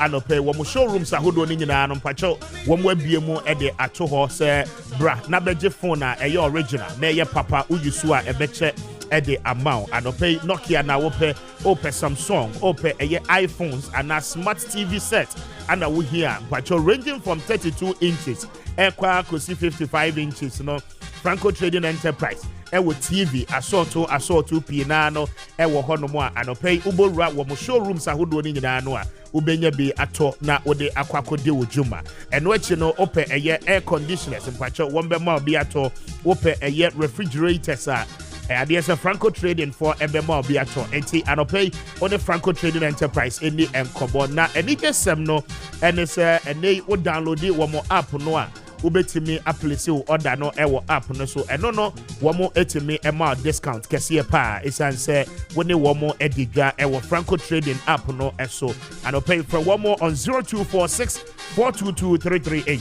anope wo showrooms ahodo ni nyina no mpacho wo mo abie mu e de ato ho se bra na beje phone na eye original na eye papa uyisu a ebeche e de amount anope Nokia na wo pe Samsung ope eye iPhones and a smart TV set and we here mpacho ranging from 32 inches ekwa kosi 55 inches no Franco Trading Enterprise ewo TV assorto pina no ewo hono mo anope ubowura wo mo showrooms ahodo ni nyina no a ubenya bi ato na ode akwakode wojuma eno echi no ope eye air conditioners mpacho wombe ma bi ato ope eye refrigerators a Adiesa Franco Trading for Ebema Biato enti anope on the Franco Trading Enterprise any enkobo na eni kesem no ene se ene wo download wo mo app no a ubetimi apply order no ewo app no so eno no wo mo etimi ema discount kese pa isan se woni wo mo edigwa ewo Franco Trading app no eso anope for one more on 0246 422 338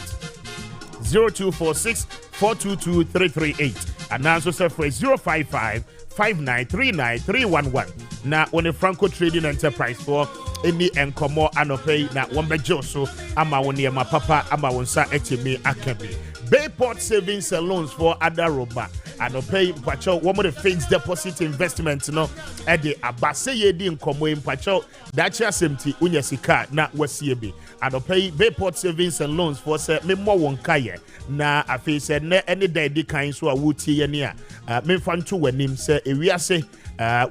0246 422 338 and also say for 055 5939 311 na on the Franco Trading Enterprise for any enkomo anope na wombejo so ama woni ma papa ama wonsa etimi akabi Bayport Savings and Loans for Adaroba anope mpacho wo mo the fixed deposit investment no e de abase ye di nkomo mpacho dachi asemti unya sika na wasiebe anope Bayport Savings and Loans for say memmo won kaye na afi se ne any day di kan so a wutie ye ne a memfa nto wanim se ewiase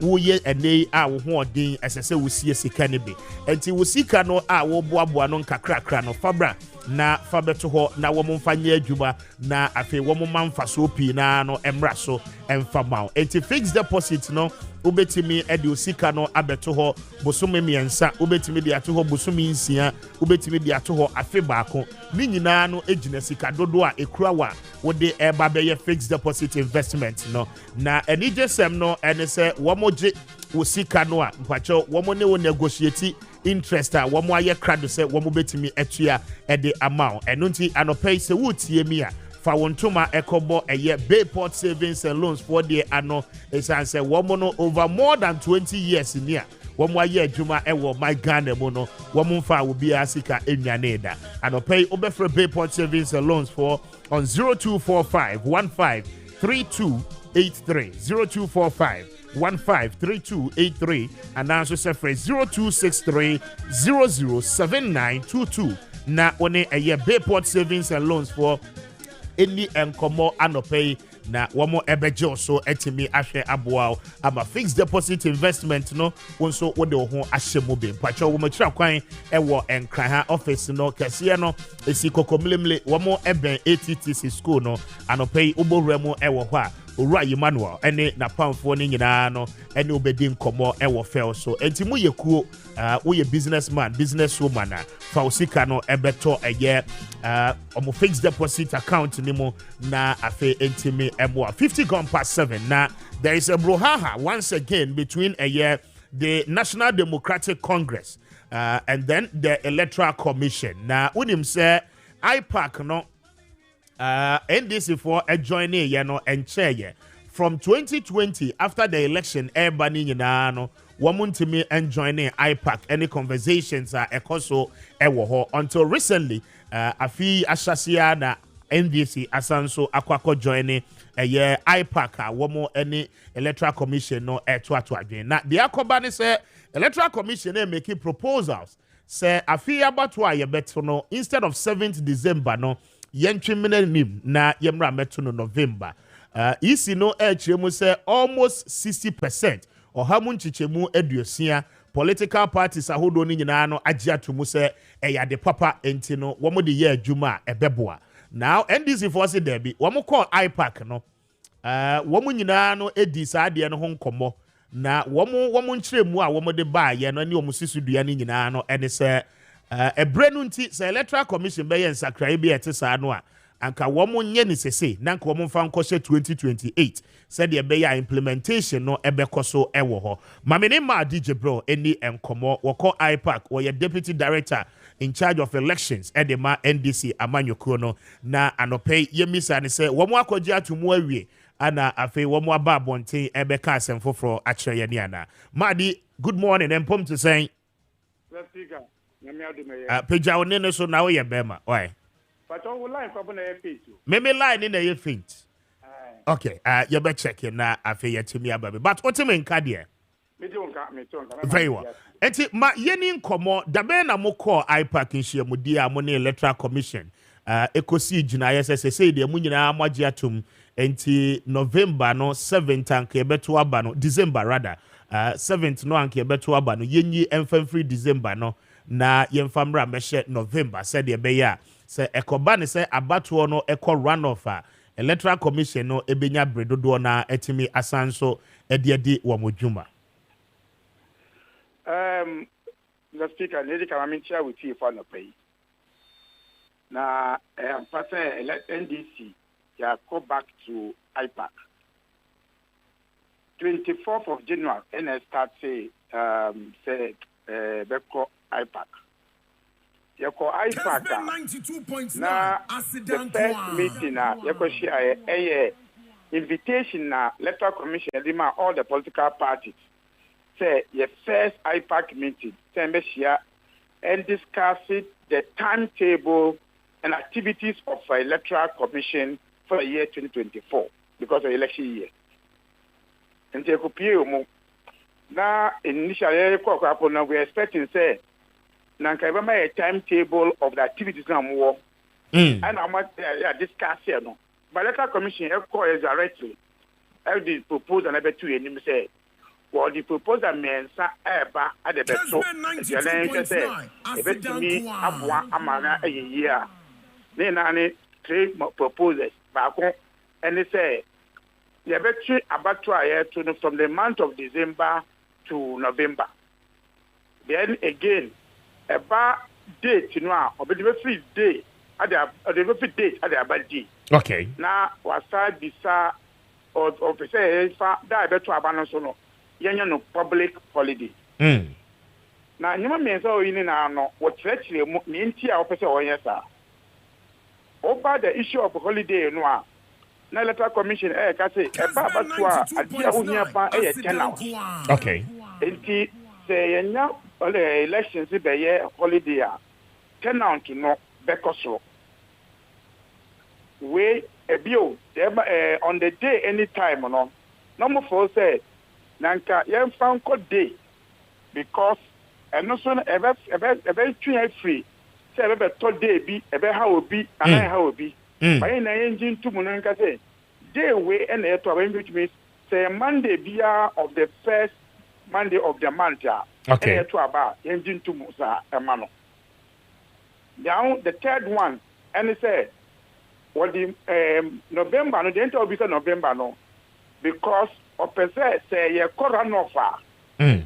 wo ye ene a wo ho odin esese wo sie sika ne bi enti wo sika no a wo boaboa no nkakrakra no fabra na fabeto ho na wo mfanye adwuma na afi wo manfa so pi na no emra so emfa maw enti fixed deposit no ubetimi edi osika no abeto ho bosome miensa ubetimi di ato ho bosome nsia ubetimi di ato ho afi baako ni nyina no ejina sika dodo a ekura wa wode eba be ye fixed deposit investment no na eni jesem no ene se wo moje osika no a mpacho wo mo ne wo negotiate interest a wo mo aye krado se wo mo betimi etua ede amount eno nti anopay se wutie mi a fa wontoma ekobo eye Bayport Savings and Loans for the ano esanse wo mo no over more than 20 years near wo mo aye adwuma ewo my Ghana mo no wo mo fa obi asika enwane da anopay obefre Bayport Savings and Loans for on 0245 153283 0245 153283 and also say for 0263 007922 na one a year Bayport Savings and Loans for any enkomo anope na wamo ebejo so etimi ahwe aboa ama fixed deposit investment no wonso wode ho ahyemo be pacho wo machira kwan ewo enkran ha office no kese no esi kokomlemle wamo eben ATTC school no anope ubowremu ewo ho a Ora Emmanuel ene na pamfo ni nyina no ene obedi nkomo ewo fel so enti mu yekuo wo ye businessman businesswoman fa osika no ebeto eye omo fixed deposit account ni mo na afe entimi emo 50 gone past 7 na there is a brouhaha once again between the National Democratic Congress and then the Electoral Commission na unim say IPAC no NDC for joining and chair from 2020 after the election everybody no womuntimi and joining IPAC any conversations are ekoso ewo until recently afi ashasia na NDC asanso akwako joining IPAC womo any electoral commission no to adwen na the akobani say electoral commission making proposals say afi abato ayebeto no instead of 7th December no yentwimene nim na yemra meto no November isi no echiremu say almost 60% ohamu nchichemu eduosia political parties ahodo ni nyina no agiatomu say eyade papa enti no womo de ye adwuma ebeboa now NDC for say there be womo call IPAC no womo nyina no edi saade no ho nkomo na womo nchiremu a womo de ba ye no ne womo sisudua ni nyina no ene say ebrenu nti se electoral commission be yen sakrai bi etesa no a anka womo nye ni sese na anka womo fa nkoshe 2028 said the be implementation no ebekoso ewo ho mamene ma DJ bro eni enkomo woko IPAC or your deputy director in charge of elections edema NDC amanyoko no na anope yemisa ne se womo akogye atumu awie ana afi womo aba abonten ebeka asemfoforo akire ye ni ana madi good morning and pom to say Peja one so now ye bema. Why? But all line for na faint. Maybe line in a faint. Okay, you better check it now. I feel to me about but what you mean, Kadia? Very well. Eti ma yeni nkomo da be na mo call IPAC nhia mo dia mo ne electoral commission. Ekosi jina yesese say de mo nyina amagye atum enti November no 7th anke beto aba no December rather 7th no anke beto aba no yenyi emfamfree December no na yemfamra mehye November said de be ya say ekoba ne say abato no eko run off electoral commission no ebenya bredodo na etimi asanso edi wo modwuma. The speaker, Lady Kamamincha, with you for the pay. Now, person elect NDC, yeah, go back to IPAC. 24th of January, and I start say Beko IPAC. You call IPAC now. The first meeting now, you call share a invitation now. Electoral Commission, all the political parties. Say your first IPAC meeting, and discussing the timetable and activities of the Electoral Commission for the year 2024 because of election year. And now initially we are expecting say Nankabama a timetable of the activities now more and how much discuss here no. But Electoral Commission is directly the proposal number 2 and say. Well, the proposal means eba at the best. So, the say, if me abwa amana a year, then I three proposals. Back and they say, the betri about to from the month of December to November. Then again, about date, you know, or the free day at the free date at the about day. Okay. Now, was side bisa or say, that better abandon so no. No public holiday. Now, you may say, in no, what actually means here, officer or yes, sir. Over the issue of holiday, no, na electoral commission, can say, a papa to a dear who near a 10 hours. Okay. And say, now, elections, if a year holiday, 10 hours to no, because we a bill on the day, anytime, no, number 4 said. Nanka yen found code day because and no son ever free say ever third day be ever how be and how be by na engine to munanka say day way and to which means say Monday be of the first Monday of the month okay to about engine to musa emano down the third one and it said what the November no the end of November no because or per se say ye run off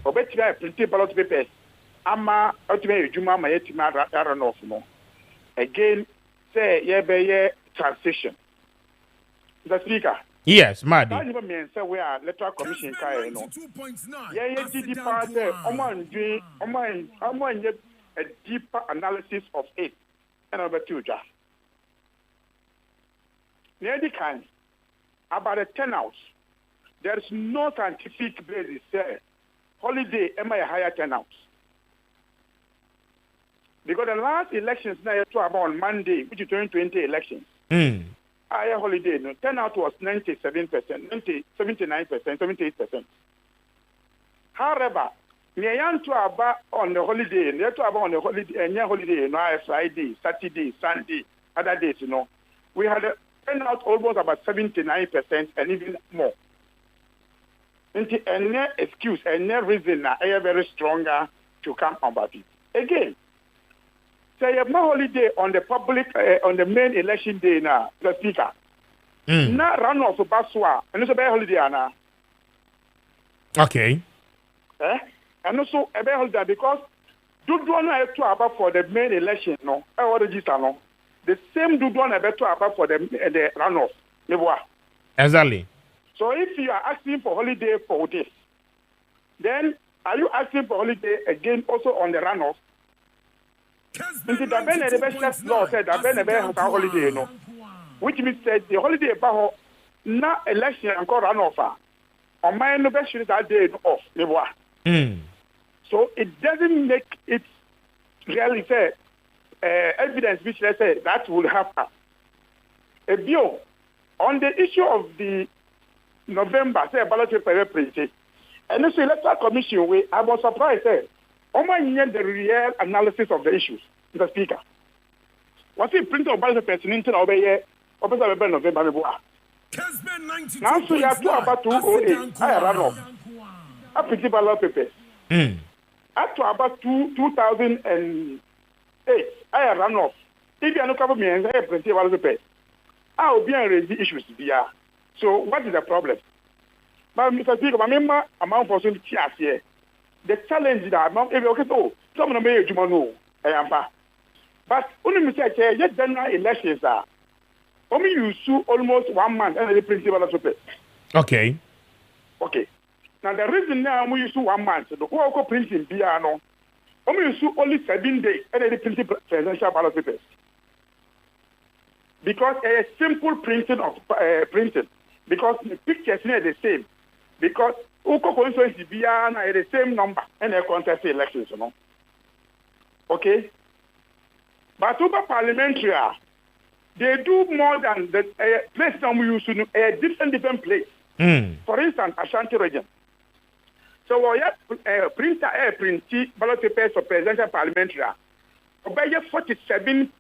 or bet you print ballot papers ama ultimate juma ma yetima run off no again say ye be transition the speaker yes mad that even means say we are electoral commission kai no ye did part oman a deeper analysis of it and over to ja near the kind about the turnout. There is no scientific basis there. Holiday, am I a higher turnout? Because the last elections now you talk about on Monday, which is 2020 elections. Higher holiday, no turnout was 97%, 79%, 78%. However, near to about on the holiday, near to about on the holiday, and holiday, no Friday, Saturday, Sunday, other days, you know, we had a turnout almost about 79% and even more. Into any excuse, any reason, I am very stronger to come about it. Again, say a holiday on the public, on the main election day now, the speaker. Now run off to Baswa, and it's a holiday now. Okay. And also a holiday because do one have to about for the main election, no, I register no. The same do one have to about for the runoff. Exactly. So if you are asking for holiday for this, then are you asking for holiday again also on the runoff? Into the benefit law said that benefit has a holiday, no, which means that the holiday about not election and call runoff. On my innovation that day off, so it doesn't make it really say evidence which they say that will happen. A bill on the issue of the November, say ballot paper printed. And this electoral commission, I was surprised. The real analysis of the issues, the speaker. What's it printed on ballot paper into November? Kessben 92. Now, so you have to about 208. I ran off. I printed ballot papers. Up to about 2008, I ran off. If you are not covering me and I printed ballot papers, I will be on raise issues. So, what is the problem? But Mr. Speaker, my member amount for some here. The challenge that amount, if you okay, so some of them may you know, but only Mr. Chair, yet general elections are only you sue almost 1 month and the principal of the Okay. Okay. Now the reason now we use 1 month, the whole printing piano, only you sue only 7 days and the principal presidential ballot papers. Because a simple printing of printing, because the pictures are the same. Because Uko constituency Biana is the same number and they contest elections, you know. Okay? But over parliamentary, they do more than the place that we used to do, a different place. For instance, Ashanti region. So we have printer print ballot papers for presidential parliamentary. We have 47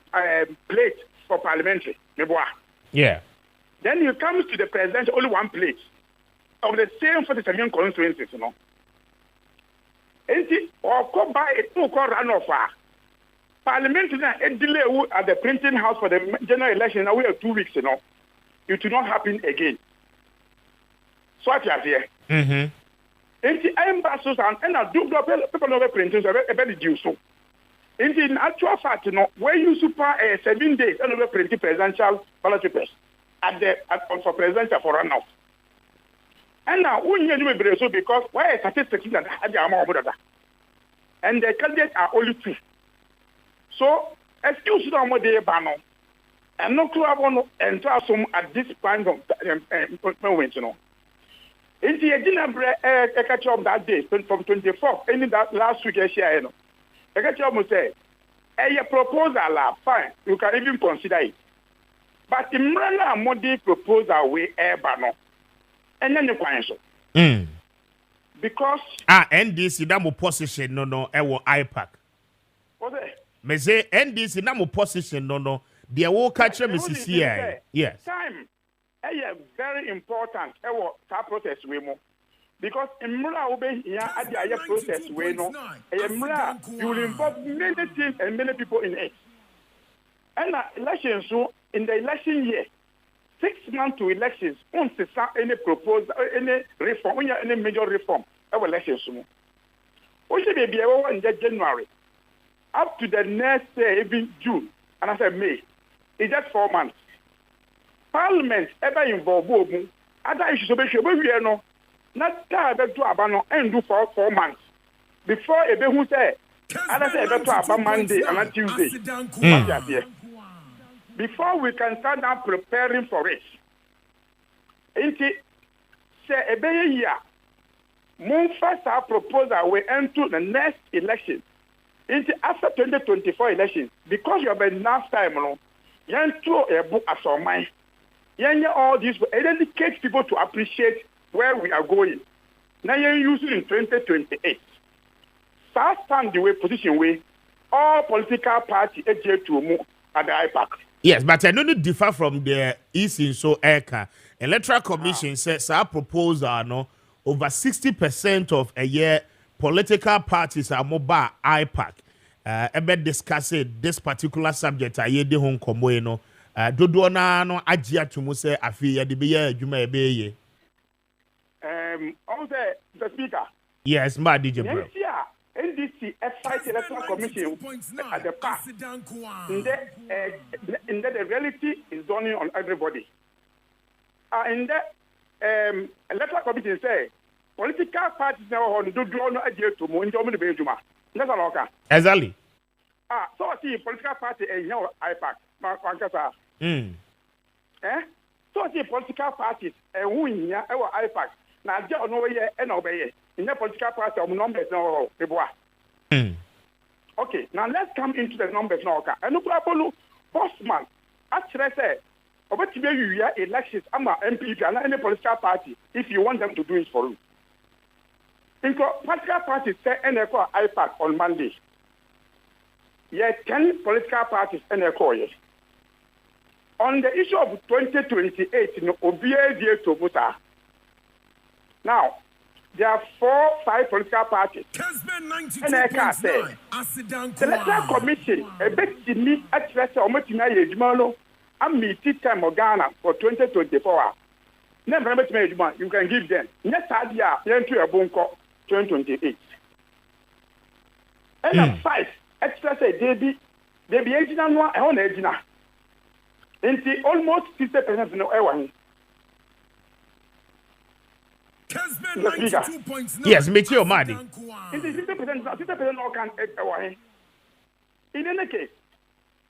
plates for parliamentary. Yeah. Then you come to the presidential, only 1 plate of the same 47 constituencies, you know. And or come by a 2 run off. Parliament a delay at the printing house for the general election. Now we have 2 weeks, you know. It will not happen again. So what you here? And the ambassadors and I do people know printing so very due so. In actual fact, you know, where you super 7 days and over printing presidential ballot papers for presidential for runoff. And now we need to be so because why statistics that and the candidates are only 2. So excuse them what they ban and no club on and some at this point of moment, you know. In the agenda, I catch up that day from 24th, any that last week, I share, you know. I catch up and say, a proposal, fine, you can even consider it. But the Mrana Modi proposal, we air banner. And then the question. Because. NDC, that more position, no, I will IPAC. What's it? Me say NDC, that more position, no. They will catch them, Mrs. Yes. Time. Very important. That process we more because in Mura obey here at the process we know. You will involve many things and many people in it. And elections so in the election year, 6 months to elections, once any proposal, any reform, any major reform, our elections so. We should be able in January up to the next even June, and I said May. It's just 4 months. Parliament ever involved other issues of the no not that to abano and do for 4 months before a who say other say about Monday and Tuesday. Before we can start now preparing for it. Say a year. Move first our proposal we enter the next election. After 2024 elections, because you have enough time, you know, a book as on mine. All this it educates people to appreciate where we are going. Now you use it in 2028. So stand the way position way all political parties adhere to move at the IPAC. Yes, but I don't differ from the EC so ECA. Electoral Commission says our proposal no over 60% of a year political parties are mobile IPAC. About discussing this particular subject I hear the home no. Dodo na no agia to mu say afi ya de be ya adwuma e be ye on the speaker. Yes, ma DJ bro. Yeah, NDC fight electoral commission at the past. In the reality is dawning on everybody. In the electoral commission say political parties now on do no agia to mu njo mu de be adwuma. That's all okay. Exactly. So I see political party and here IPAC. So the political parties who in here our IPAC now just no way and obey in the political party of numbers no people. Okay, now let's come into the numbers now. Okay, and no Bosman, actually say, about to be elections, I'm a MP and any political party if you want them to do it for you. In political parties say NECO IPAC on Monday. Yeah, 10 political parties NECO. Yes. On the issue of 2028, no, OBA to vote. Now, there are 4-5 political parties. Kessben And I can't say, the Electoral Commission, a bit to me, actually, almost in a I'm meeting time of Ghana for 2024. Never met me, you can give them. Next idea, you enter a bunko 2028. And 5, extra say, they be aging on one, I own aging. Into almost 50% no airway. Kessben 92.9. Yes, Mitchell Madi. Into 50% all can airway. In any case,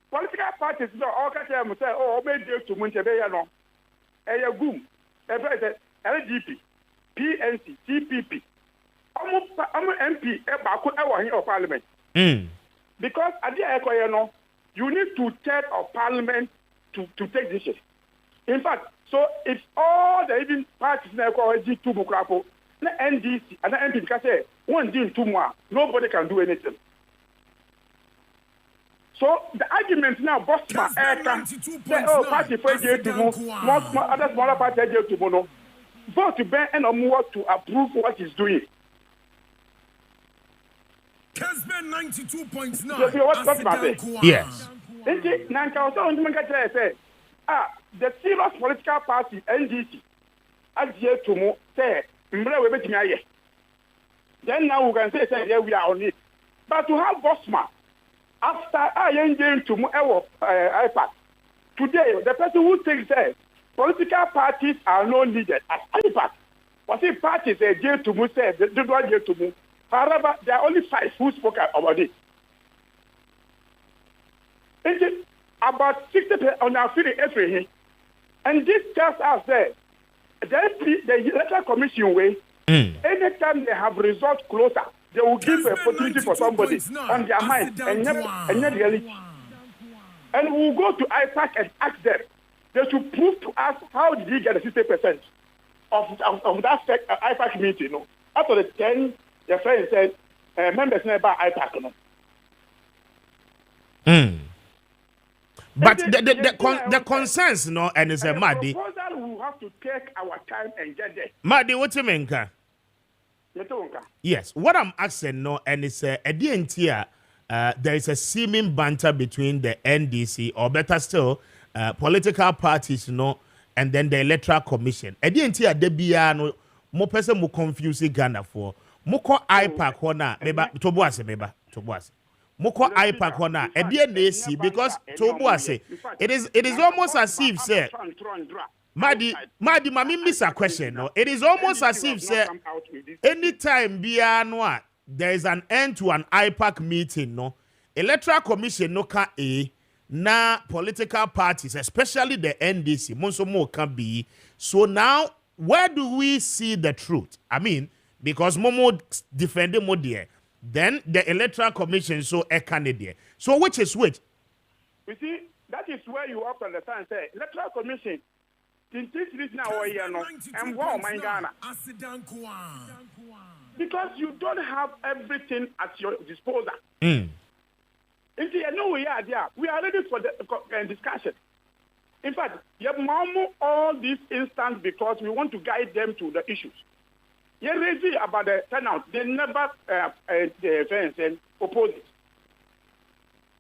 political parties all can say, oh, maybe to Munchebea no. A goom, a LGP, PNC, TPP. I'm MP, a Baku, of Parliament. Because at the Ecoyano, you need 2/3 of Parliament to take this shit. In fact, so if all the even parties now call G2 Mukrapo, the NDC and the MP can say, one deal two more, nobody can do anything. So the argument now, Bosman, say, oh, party for J to move, other smaller party J to mono, vote to ban and more to approve what he's doing. Kessben 92.9. Yes. The serious political party, NDC, as yet to move, say, then now we can say, yeah, we are on it. But to have Bosman, after I engage to move IPAC, today, the person who thinks that political parties are not needed as IPAC, but if parties are jail to move, say, they don't want jail to move. However, there are only 5 who spoke about it. About 60% on our feeling everything. And this tells us that the Electoral Commission way, anytime they have results closer, they will give an opportunity for somebody on their mind and not really. And we will go to IPAC and ask them. They should prove to us how did he get the 60% of that IPAC meeting. You know? After the 10, the friend said, members never IPAC. But the concerns, no, and it's a Madi. Proposal will have to take our time and get there. Madi, what you mean, ka? Yes, what I'm asking, no, and it's a DNT. There is a seeming banter between the NDC, or better still, political parties, no, and then the Electoral Commission. A DNT, there no more person more confusing Ghana for. Moko IPAC hona meba tobuase. Moko IPAC hona EDNAC because tobuase. It is almost as if say Madi mami miss a question. No, it is almost as if say anytime bianwa there is an end to an IPAC meeting. No, Electoral Commission no can na political parties, especially the NDC, monso mo can be. So now where do we see the truth? I mean. Because Momo defended more there. Then the Electoral Commission so a candidate. So which is which? You see, that is where you have to understand. Say, Electoral Commission, since this is now and wow, my Ghana. Because you don't have everything at your disposal. We are there. We are ready for the discussion. In fact, you have all these instances because we want to guide them to the issues. You raise about the turnout. They never oppose it.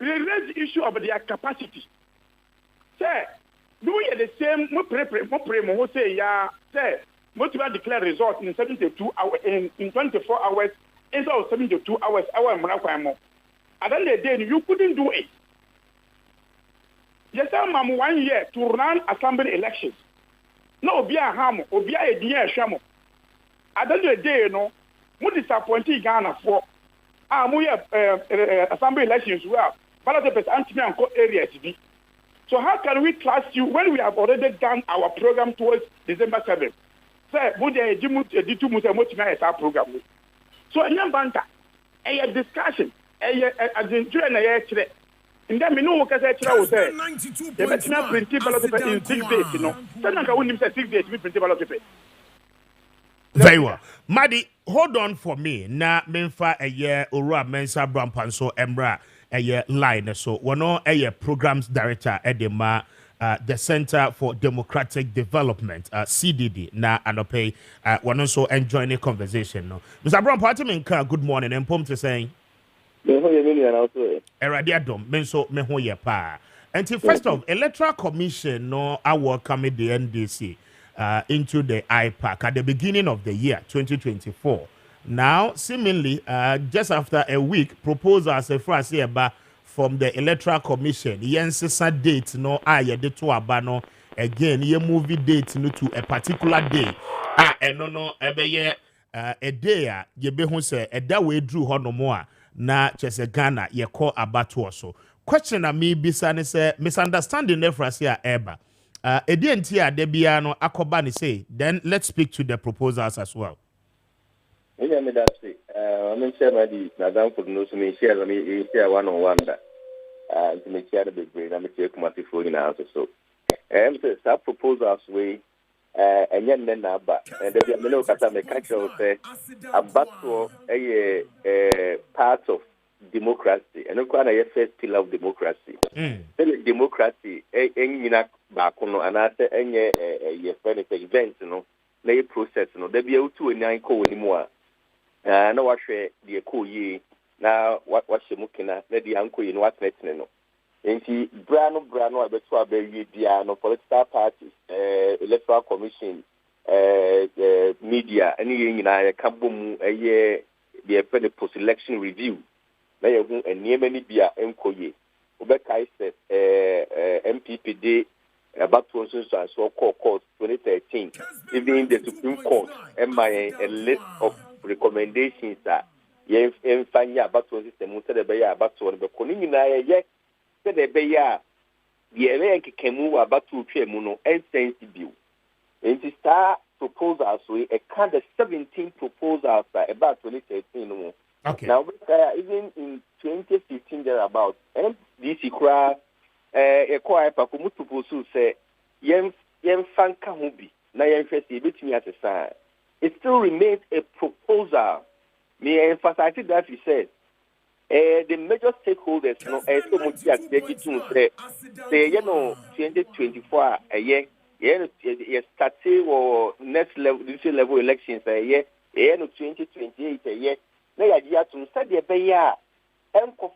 We raise the issue of their capacity. Say, do we the same? Mo say ya. Say, motiva declare result in 72 hours in 24 hours instead of 72 hours. At the end of the day, you couldn't do it. Yes, I'm 1 year to run assembly elections. No, be a ham or be a dear shamo. At the end of the day, you know, what disappointing Ghana for we have assembly elections well, ballot papers anti-man areas to be. So how can we trust you when we have already done our program towards December 7th? Say, would they do program? So in Banta, a discussion, adventure na ye kire nda me no ka say kire wo say e be tina print ballot paper in 6 days no sana ka wonim say 6 days me print ballot paper. Very well. Madi, hold on for me. Na memfa a year Ora Mensa Brampanso Embra a year line. So one a year programs director Edema the Center for Democratic Development, CDD. Na anope one also enjoying the conversation. No, Mr. Brampanso, good morning. And Pom to saying Eradiadom, Menso Mehoye Pa. Until first of Electoral Commission, no, I welcome the NDC. Into the IPAC at the beginning of the year 2024. Now, seemingly, just after a week, proposals from the Electoral Commission, the date no the to abano again, ye movie date no to a particular day. No, a day ye be who say a da way drew honomoa na chese Ghana ye call abatu so. Question a me bisane say misunderstanding nefrasia eba. Then let's speak to the proposals as well. I'm share for me share one-on-one to make share the big brain. I'm share committee for so. That proposals way and then but and the middle mechanical say about a part of democracy and a first pillar of democracy. Democracy bakono anase enye ye friend event no na ye process no da bia utu enyan ko woni mu a na wahwe de ko yi na wahye mukina na de anko yi no atnetne no enti brano abeto abawie bia no political parties electoral commission media any ye nyina ye kabom eye de friend post election review na ye hu eniema ni bia enkoye obekai se MPPD about to so called court 2013, even the Supreme Court, and a list of recommendations that Yen Fanya about to system, said the Bayer about to the Konina, yet said the Bayer, the American Kemu about to Muno and sensible. And to start proposals, we a kind of 17 proposals about 2013. Okay. Now, even in 2015, there about MDC cry. Proposal say yen fanka hubi na yen first betimi atesa. It still remains a proposal. May I emphasize that he said the major stakeholders no so much at say 2024 a year start or next level elections a year 2028 a year na ya to say the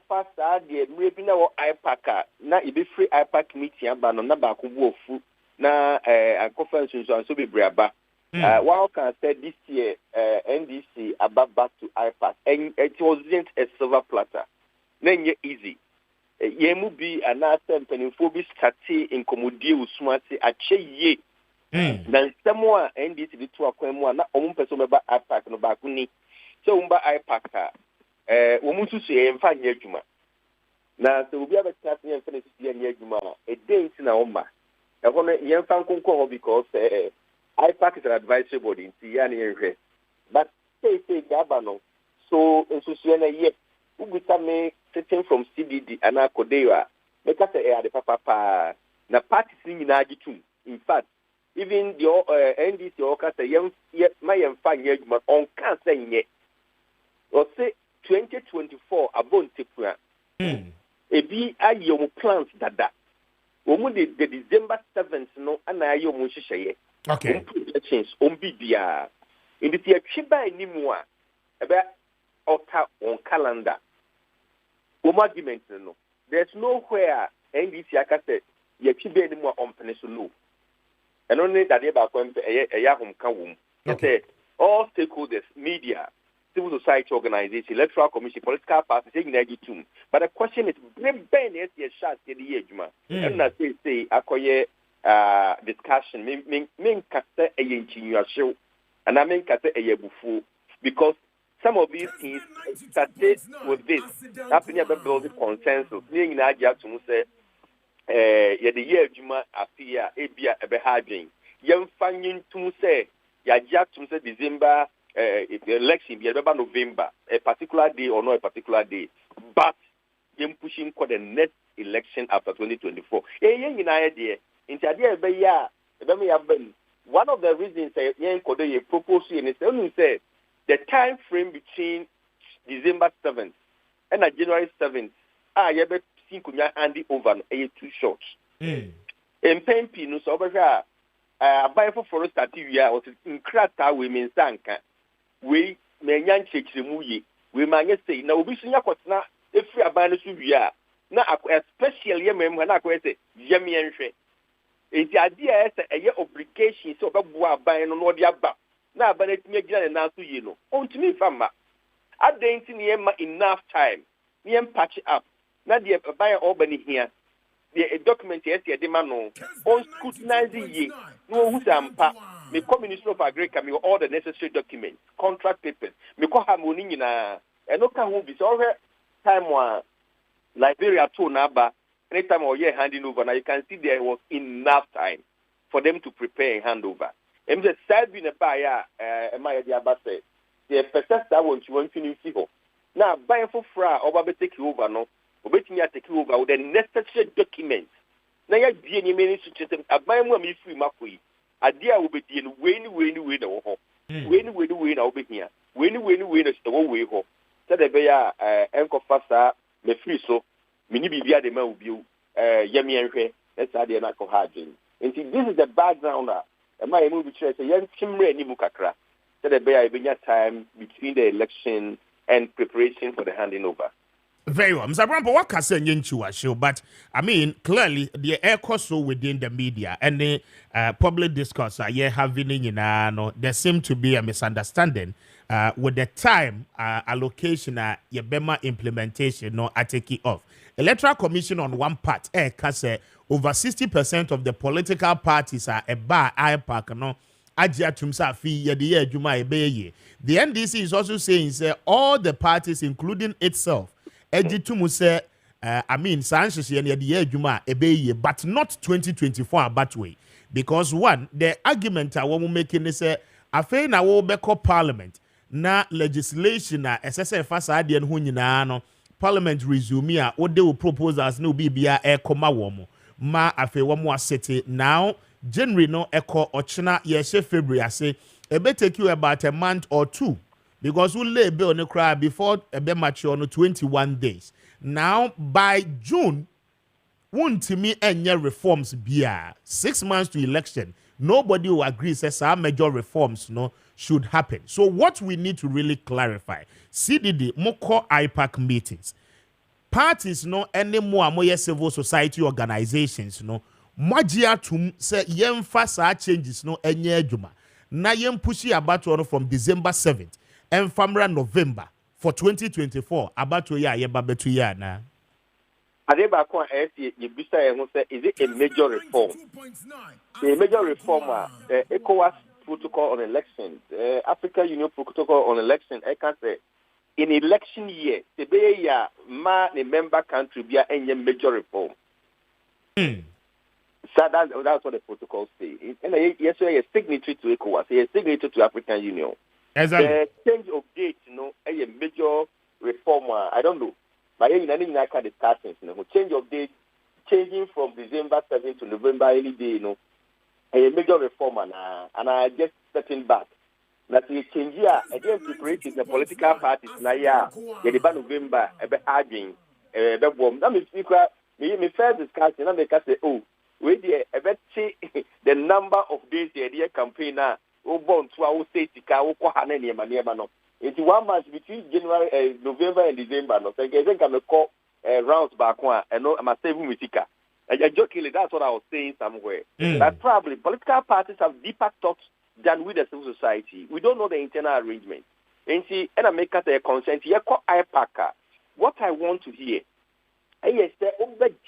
fast maybe now IPAC na ibe free IPAC meeting aba no na ba ko bu ofu na conference so be braba one can say this year NDC about back to IPAC and it wasn't a silver platter na easy yemu bi anasa mpanimfo bi starte incommodie usumate ache ye na nsemo a NDC bi to akwanu na omumpeso meba IPAC no ba kuni so umba IPAC womusu se emfa nya adwuma na se obi abetena se emfa ne sisi nya adwuma e dey na oma e ho no yemfa nkonko ho because IPAC is an advisory body nti ya na yehwe but say gaba no so nsusu na ye ubita me sitting from CDD ana kodewa make say the papa na parties ni nyina agitum in fact even the NDC oka say yem yemfa nya adwuma on kan say nye o say 2024 abon tepua ebi ayo plans dada omu de December 7th no ana ayo mu hyehyeye okay projections on bibia in the twiba animu a ebe ota on calendar argument no there's nowhere NDC akase ye twiba animu on peneso no and only that they ba kwampe eya hom ka wom okay all stakeholders media civil society organization, electoral commission, political parties, but the question is, Ben is a shot in the age, and I say, Akoye discussion, mean case a yin show, and I mean case a yebufu, because some of these things started with this, happening about building consensus, being in Aja to say, the year Juma Appiah Kubi, young finding to say, Yaja to say December. The election be about November, a particular day or not a particular day. but you're pushing for the next election after 2024. One of the reasons you propose is the time frame between December 7th and January 7th, you have seen handy over too short. In Pempi, no so buy for start was in Krata women sanka. We may yan check the movie. We might say, now we see now if we are banned to be now, especially when I say, Yemi and She. It's the idea is a year obligation, so buying on what you have. Now, but it's me again and now to you know. On to me, Fama. I didn't see enough time. Me and patch up. Now, the buy Albany here. The document yes, the demand on scrutinizing ye. No, who's me call Minister of Agriculture, me all the necessary documents, contract papers, me call harmony in a no can who be over time one Liberia to Naba, anytime or year handing over. Now you can see there was enough time for them to prepare a handover. And the side being a buyer, my idea, but say the first that one you want to see her. Now, buying for fra or take you over, no, or betting you take you over with the necessary documents. Now, you're being a minister to a buy more me free Makui. A dear will be in win or win over here. Win is the one way home. Said the bear, Uncle Fassa, the free so, mini be the man will be Yemi and that's how they're not cohaging. And see, this is the background. My movie says a young Chimre and Nimukakra. Said the bear, time between the election and preparation for the handing over. Very well. Mr. Brampo, what can say into a show? But I mean, clearly, the air so within the media and the public discourse having there seemed to be a misunderstanding with the time allocation, Yebema implementation, no, I take it off. Electoral Commission on one part, over 60% of the political parties are a bar, no. The NDC is also saying all the parties, including itself, but not 2024 but way. Because one, the argument I want making is I feel na wo beko parliament na legislation na SSF asade no nyina parliament resume a what they will propose as no bibia e koma wo ma afi wo mo asete now January no eko ochina ye February ase it may take you about a month or two because we lay bill on the cry before a be mature on 21 days. Now by June, won't me any reforms be 6 months to election. Nobody will agree says our major reforms should happen. So what we need to really clarify, CDD moko IPAC meetings, parties any more civil society organizations Majia tum say yemfa changes enye adwuma na yem pushi abato from December 7th and famra November for 2024 abato ya yeba betu ya na Adeba kwa you bisa say is it a major reform? The major reform ECOWAS protocol on elections, African Union protocol on election, I can say in election year the be ya ma a member country be a major reform. So that's what the protocol says. And yes, a signatory to ECOWAS, a signatory to African Union. Exactly. The change of date, a major reform. I don't know. But I can't discuss things. Change of date, changing from December 7th to November any day, a major reform, and I just stepping back. That we change here again to create the political parties. Now, the November, arguing, that means me first discussion, and they can say, oh. We the number of days the campaign now. Born to our state, it's 1 month between January, November, and December. No, I think I'm call rounds back one. I know I'm a saving with Tika. Jokingly, that's what I was saying somewhere. That probably political parties have deeper thoughts than with the civil society. We don't know the internal arrangement. And see, and I make a consent. What I want to hear, I say,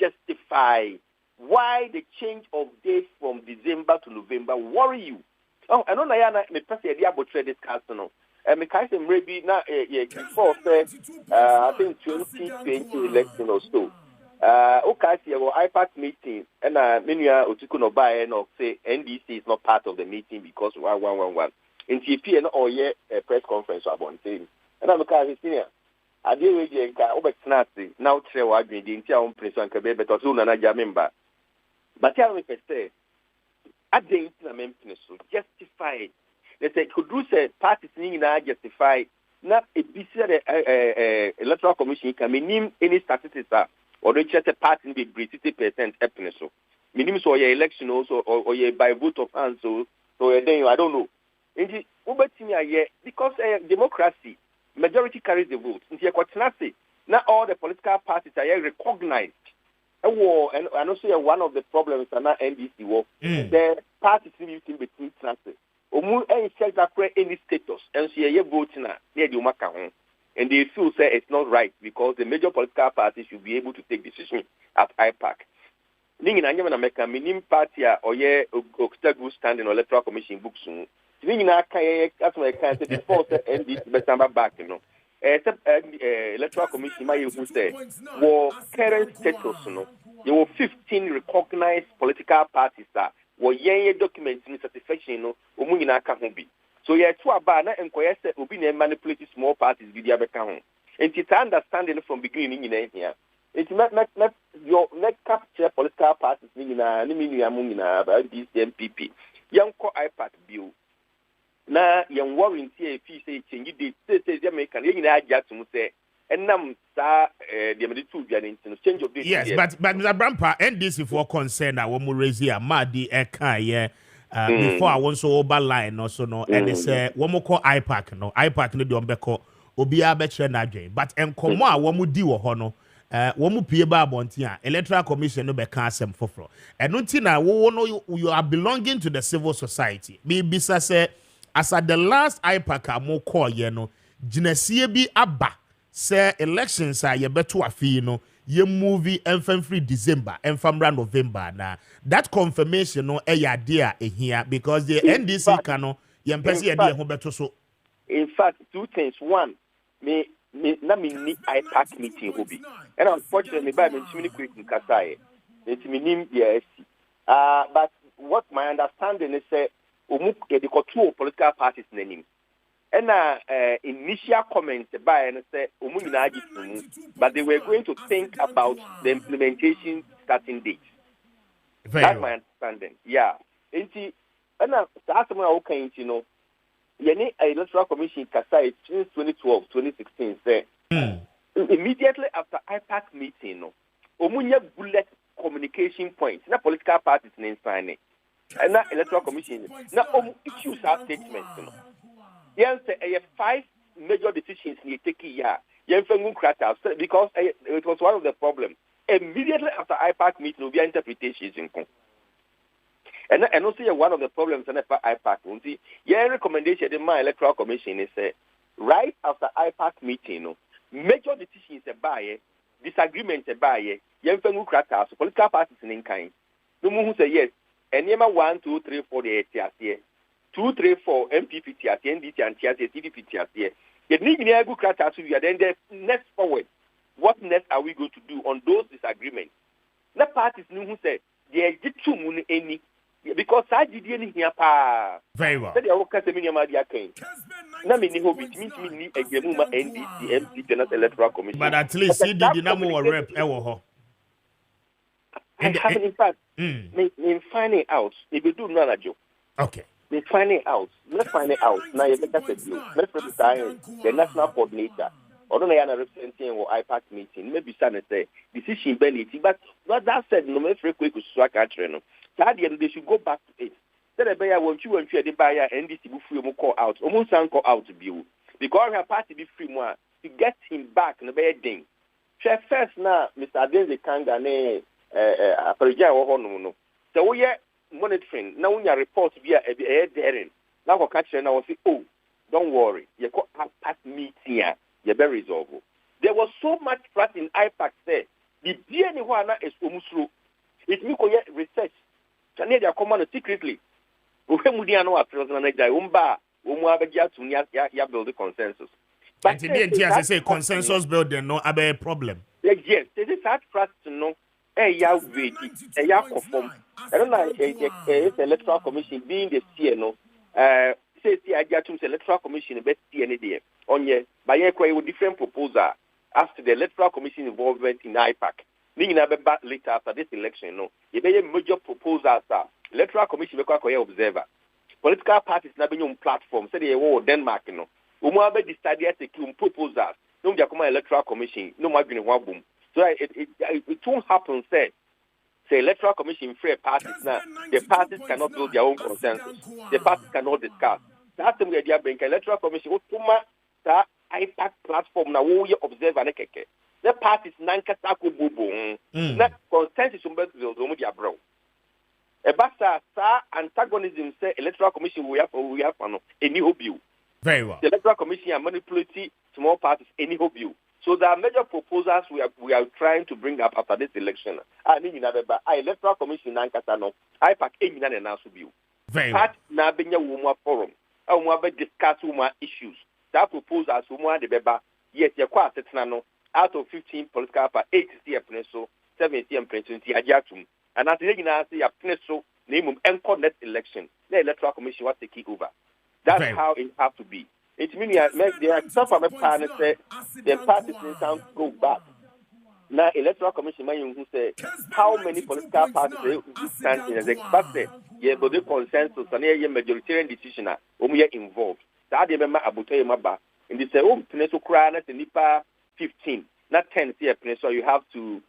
justify. Why the change of date from December to November worry you? Oh, I know Nayana me press the idea about this castle. Me kind of maybe now before I think 2020 election or so. Okay, see our IPAC meeting and Minya Otukuno buy and say NDC is not part of the meeting because 111. In TP and all year press conference about saying. And I'm a senior. ade we je nka obetnase na utre wa adwen de ntia on preso nka be beto so na na ja member but ya me say ade na memphine so justify they say could do say parties ni na justify na ebisi the electoral commission can name any statistics or the church party be 30% happiness so minimum so your election also or your by vote of hands so then I don't know and because democracy majority carries the vote. Not all the political parties are recognized. And also one of the problems are not NDC war. The parties in between transfer. Any status and see voting near the and they feel say it's not right because the major political parties should be able to take decisions at IPAC. Ning na nyama na meka minim party or ye oktagu stand in electoral commission books. Ning na kai asma kai say before say NDC better back except electoral commission may who say war current status there were 15 recognized political parties that were ye documents in satisfaction omu nyina ka ho bi. So ye to aba na enkoye say obi na manipulate small parties bi dia beka ho. And it's understanding from beginning in here. It's not your net capture political parties na ni minu na about this MPP. Young co IPAC bill. Na young warranty if say change the say American you na aja to say enam sa the medical change of this. Yes, but Mr. Brampa NDC for concern na wo mu raise ya madi e kan ye before I want so over line no so no and say wo mu call IPAC no de ombeko obi a be chere na adwen but enkomo a wo mu di wo ho no wo mu pie ba abonti a electoral commission no be kan asem foforo eno nti na wo no you are belonging to the civil society be bisa say as at the last IPAC a mo call ye no ginasie bi aba say elections a ye beto afi no ye movie free December enfamra November na that confirmation no e ya dia ehia because the NDC kano ye mpese ye dia ho beto so. In fact, two things. One, me need IPAC meeting hobby. And unfortunately, by me too many quick in Kasai. It's me name the but what my understanding is say the two political parties name. And initial comments by and say but they were going to think about the implementation starting date. That's my understanding. Yeah. And that's what okay, Yeni electoral commission Kasai since 2012, 2016 say immediately after IPAC meeting, omunya bullet communication points, na political parties in sign it. And na electoral commission, na issues our statements. Yes, 5 major decisions you take here. Because it was one of the problems. Immediately after IPAC meeting, will be interpretations in and also one of the problems in IPAC. Your recommendation in my electoral commission is right after IPAC meeting, major decisions by disagreements by political parties in kind. No who say yes, and 1, 2, 3, 4 the TRC, 2, 3, 4 MPP TRC, NDC and TRC, TDP TRC. The need good crata to you. Then the next forward. What next are we going to do on those disagreements? The parties knew who said there is too many any. Because I didn't hear pa. Very well. Said I can say many came. Na me ni hobi means me ni egemuma NDC MPP General Electoral Commission. But at least he did not more rep ewo ho. In fact, me finding out if you do not a joke. Okay. Me finding out. Let's find it out. Now you let us do. Let's represent the national coordinator. Or don't I representing or IPAC meeting? Maybe Senate say decision benefit. But what that said, no me free quick to strike at Treno. They should go back to it. Then the buyer won't you and the buyer NDC will free call out. Almost call out to be because her party be free more to get him back in the bed thing. First now, Mr. Adenze Kangane Perja or no. So we are monitoring. Now when your report via a daring. Now catch and I will say, oh, don't worry. You call IPAC meeting here. You're very resolvable. There was so much trust in IPAC there. The DNA one is almost through. It means research. Can they command secretly? Build the consensus. But today, as I say, consensus building no a problem. Yes, there is that trust to know. Conform. I don't know if electoral commission being the CNO. Say I got to electoral commission best any day on ye by with different proposal. as to the electoral commission involvement in IPAC. Back later after this election, no. You may major proposals electoral commission observer. Political parties na be platform say they were Denmark, no. Umu be decided to proposals. No electoral commission, no more being one boom. So it won't happen, say electoral commission free parties now. The parties cannot build their own consensus. The parties cannot discuss. That's the way they are bringing electoral commission. What that IPAC platform now we observe and keke. The parties nankasa ko bubu. Na consensus umbe dia bro. E basa sa antagonism say electoral commission we have no any hope you. Very well. The electoral commission are manipulating small parties any hope you. So there are major proposals we are trying to bring up after this election. I mean, electoral commission nankasa no. IPAC enyina na naso biu. Very well. Part na benya wo forum. We be discuss issues. That proposals we the beba. Yes, you quite no. Out of 15 political parties, 8 is the so 7 is the ajatum. And as you know, say a so name of next election. The electoral commission was to kick over. That's how it have to be. It means there are some of the parties say the parties in town go back. Now electoral commission who say how many political parties they stand in as expected. Yeah, but the consensus and a majoritarian decision are involved. That they remember Abutoye Maba. And they say, oh, Peneso Krana, the Nipa 15, not 10, so you have to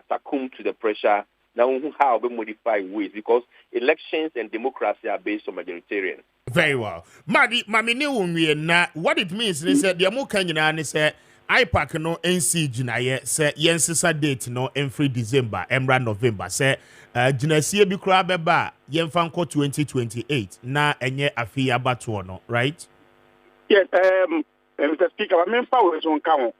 succumb to the pressure. Now, how we modify ways because elections and democracy are based on majoritarian. Very well. Madi, na what it means is that the Amukanyana is IPAC no NC Jinaye say yensisa date no every December, Emra November. Say Jinasie bi kura beba yemfanko 2028 na enye afi abatuo no, right? Yes, Mr. Speaker, I mean power is on count.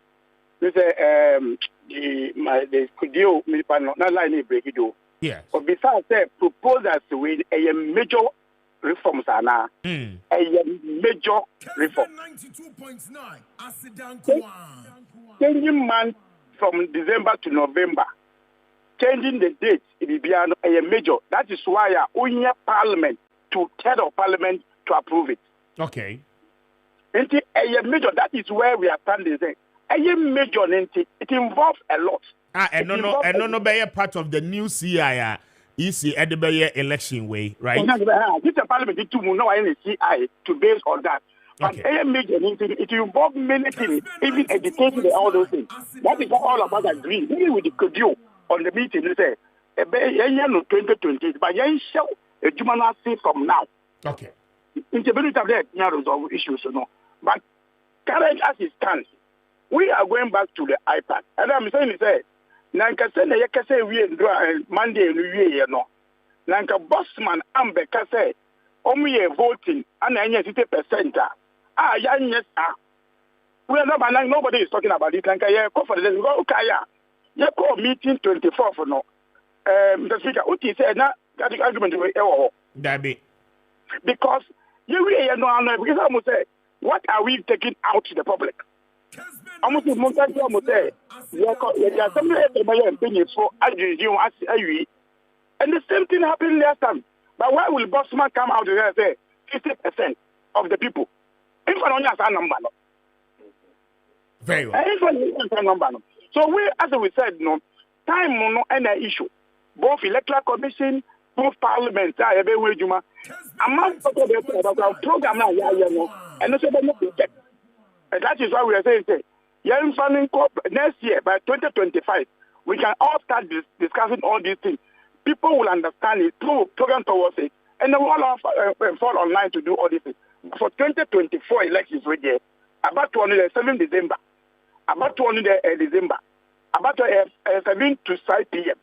This the studio me pan na line break it do. Yes. But besides say proposals with a major reforms are now. A major reform. Changing month from December to November. Changing the date, it will be a major. That is why we need Parliament, 2/3 of Parliament to approve it. Okay. And a major, that is where we are standing. A major, it involves a lot. And no be a part of the new CIA. EC Edinburgh election way, right? This is Parliament to know any CI to base on that. But a major, it involves many things, even education and all those things. That is all about agree. Even with the Kodio on the meeting, they say, 2020, but you show a human see from now. Okay. Integrity of that, resolve issues, But current as it stands, we are going back to the IPAC. And I'm saying, Nanka say na yekase we Monday we no. Nanka bossman ambe kase omuye voting and anya 50%. Yes. We are not nobody is talking about it. Nanka ye call for the go kaya. Ye call meeting 24th no. The speaker uti say na that argument we that be because you no because I must say what are we taking out to the public? Almost and the same thing happened last time. But why will Bossman come out and say 50% of the people? If I don't have a number, very well. So we, as we said, time no any issue. Both electoral commission, both parliament, among the program now, and and that is why we are saying, next year, by 2025, we can all start discussing all these things. People will understand it, program towards it, and then we'll all fall online to do all these things. For 2024 elections, we're there, about 7 December, about 20 December, about 7 to 5 p.m.,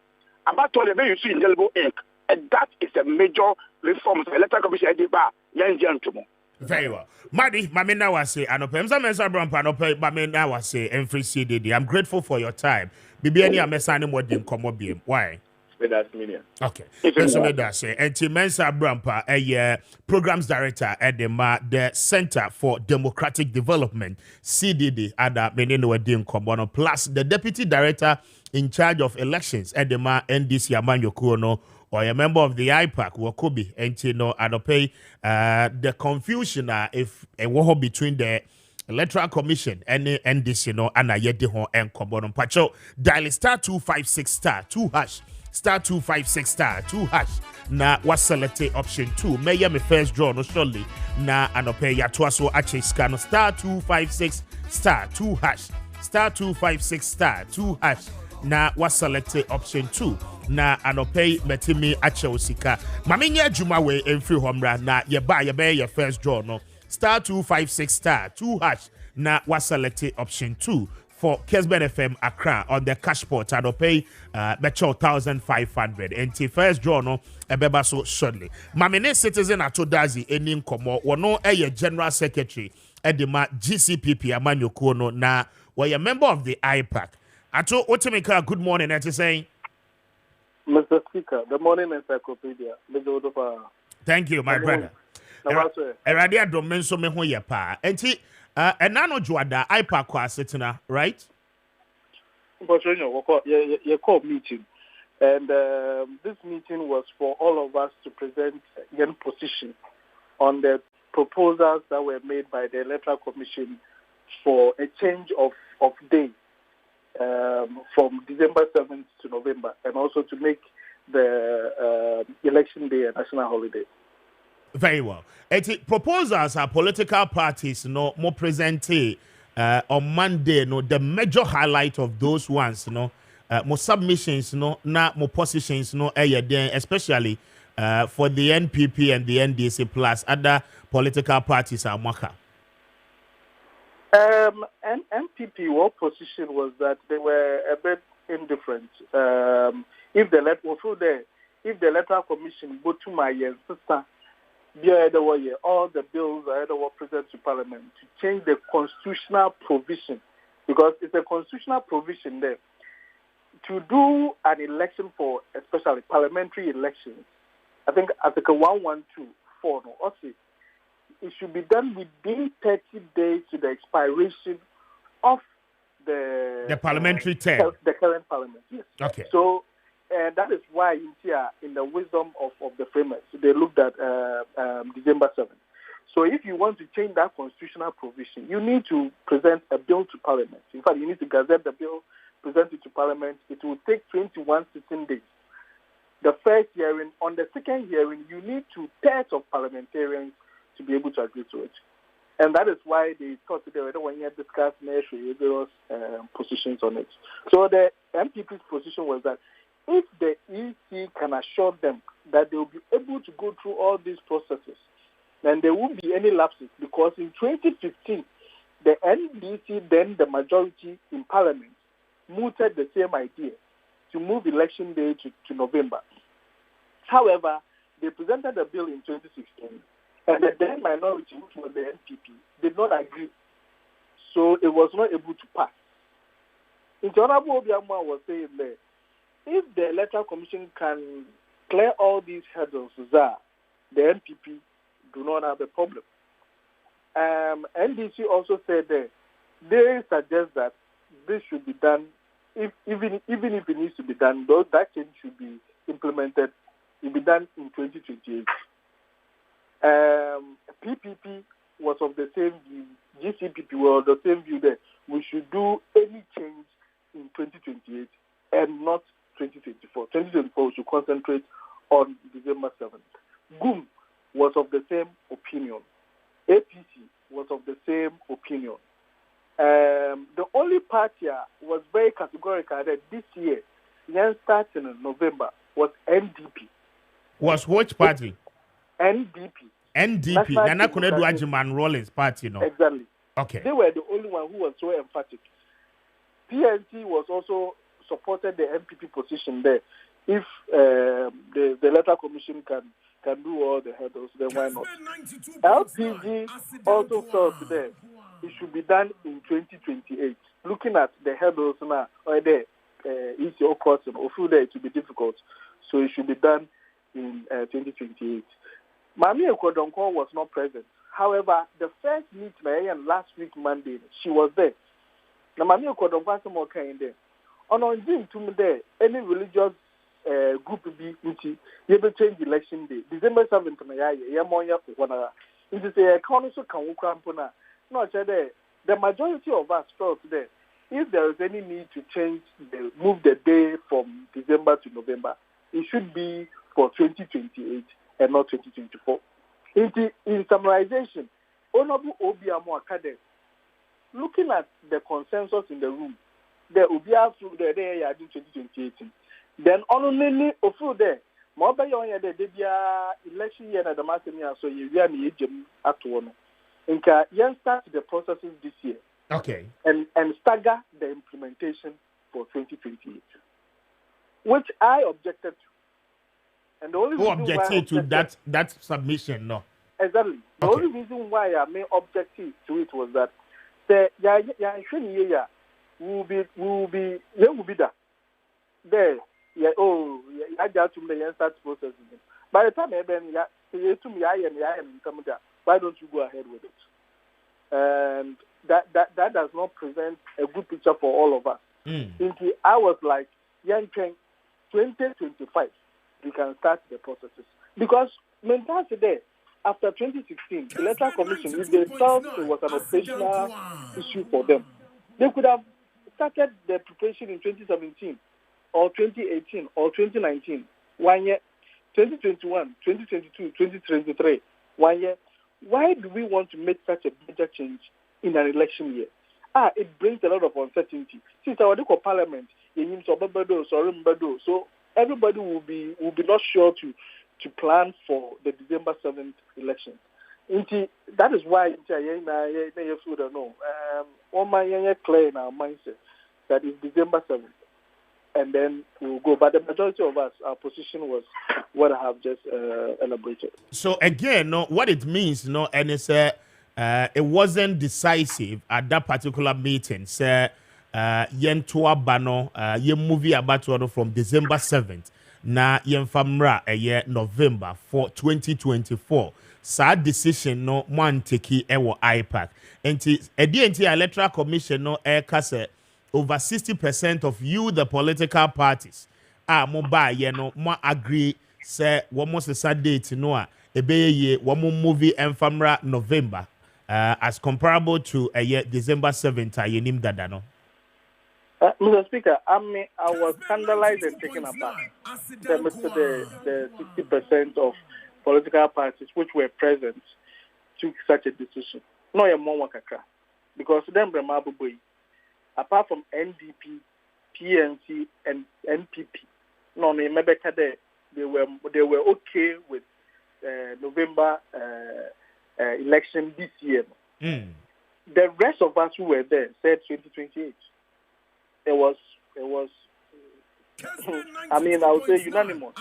about 20 you see in Delbo Inc., and that is a major reform. The electoral commission, tomorrow. Very well. Madi, Mamina was say, and Mamina was say, and free CDD. I'm grateful for your time. Bibiani, I'm assigning what didn't come up. Why? Okay. And Mensa Brampa, a programs director at the Center for Democratic Development, CDD, at the Menino Dim Kombono, plus the deputy director in charge of elections at the NDC Amanyo Kuono, or a member of the IPAC, Kubi, and the confusion if a war between the Electoral Commission any NDC no ana yedi ho enkomo no pacho dial star 256 star 2 hash star 256 star 2 hash na was select option 2 may me first draw no surely na anope ya to so ache scan star 256 star 2 hash star 256 star 2 hash na was select option 2 na anope metimi ache osika mamenye adwuma we emfiri homra na ye ba ye be your first draw no star 256 star 2 hash na was select option 2 for Kessben FM Accra on the cash port and pay betcha 1,500 and first draw no ebeba so shortly. Mamene citizen atodazi eni nkomo wono eye general secretary edema GCPP amanyoko no na we a member of the IPAC. Ato Otemeka, good morning and saying Mr. Speaker, the morning encyclopedia. Thank you, my brother. Eradia domenso me ho ye pa. Enti enano juada IPAC kwa setina, right? You call meeting. And this meeting was for all of us to present young position on the proposals that were made by the Electoral Commission for a change of day from December 7th to November, and also to make the election day a national holiday. Very well. Proposals are political parties no more presented on Monday. No, the major highlight of those ones, more submissions, not more positions, especially for the NPP and the NDC plus other political parties are maka. NPP, what position was that they were a bit indifferent. If the Electoral Commission go to my sister. All the bills were presented to Parliament to change the constitutional provision, because it's a constitutional provision there to do an election for especially parliamentary elections. I think Article 1124 it should be done within 30 days to the expiration of the parliamentary term, the current Parliament. Yes. Okay. So. That is why in the wisdom of the framers, they looked at December 7th. So if you want to change that constitutional provision, you need to present a bill to Parliament. In fact, you need to gazette the bill, present it to Parliament. It will take 21 sitting days. The first hearing, on the second hearing, you need 2/3 of parliamentarians to be able to agree to it. And that is why they thought they were the one here discuss various positions on it. So the MPP's position was that if the EC can assure them that they will be able to go through all these processes, then there won't be any lapses, because in 2015, the NDC, then the majority in Parliament, mooted the same idea to move election day to November. However, they presented the bill in 2016, and the then minority, which was the NPP, did not agree. So it was not able to pass. Honorable Obiamwa was saying that if the Electoral Commission can clear all these hurdles, the NPP do not have a problem. NDC also said that they suggest that this should be done, even if it needs to be done, though that change should be implemented, it will be done in 2028. PPP was of the same view, GCPP was of the same view that we should do any change in 2028 and not 2024. 2024 we should concentrate on December 7th. GUM was of the same opinion. APC was of the same opinion. The only party was very categorical that this year, starting in November, was NDP. Was which party? NDP. Nana Konedu Ajiman Rollins party, no? Exactly. Okay. They were the only one who was so emphatic. PNC was also supported the MPP position there. If the Electoral Commission can do all the hurdles, then why not? LPG also felt that it should be done in 2028. Looking at the hurdles now, or the ECO costs and feel that it will be difficult, so it should be done in 2028. Mami Ekwadonko was not present. However, the first meeting last week Monday, she was there. Now, Mami Ekwadonko some more kind there. On June to there, any religious group be you will change election day. December 7th, it is a council can work on. No, the majority of us felt that if there is any need to move the day from December to November, it should be for 2028 and not 2024. In summarization, Honorable Obiamo Akade, looking at the consensus in the room, there will be after the day in 2028. Then only offer there. More by your election year at the Maakye, so you are at one. Inka yen start the processes this year. Okay. And stagger the implementation for 2028, which I objected to. And the only who objected to that submission? No. Exactly. The Okay. only reason why I made objective to it was that the will be that there. Yeah, I got to the start processing. By the time why don't you go ahead with it? And that does not present a good picture for all of us. I was like, 2025, we can start the processes. Because today, after 2016, the Electoral Commission, if they felt it was an operational issue for them, they could have started the preparation in 2017 or 2018 or 2019, 1 year, 2021, 2022, 2023, 1 year. Why do we want to make such a major change in an election year? It brings a lot of uncertainty. Since our local parliament, so everybody will be not sure to plan for the December 7th election. That is why clear in our mindset that it's December 7th. And then we'll go. But the majority of us, our position was what I have just elaborated. So again, what it means, and it's it wasn't decisive at that particular meeting. Say, yen bano, yen movie about from December 7th. Na yen famra November for 2024. Sad decision one take ewo IPAC. And Electoral Commission kase. Over 60% of you, the political parties, more agree, say, one more Saturday to know, one more movie and famra November, as comparable to a year December 7th, yenim dadano. Mr. Speaker, I was scandalized and taken aback. The 60% of political parties which were present took such a decision. No, you're more kakra. Because them Bremabuboy. Apart from NDP, PNC, and NPP, they were okay with November election this year. The rest of us who were there said 2028. It was. I would say unanimous.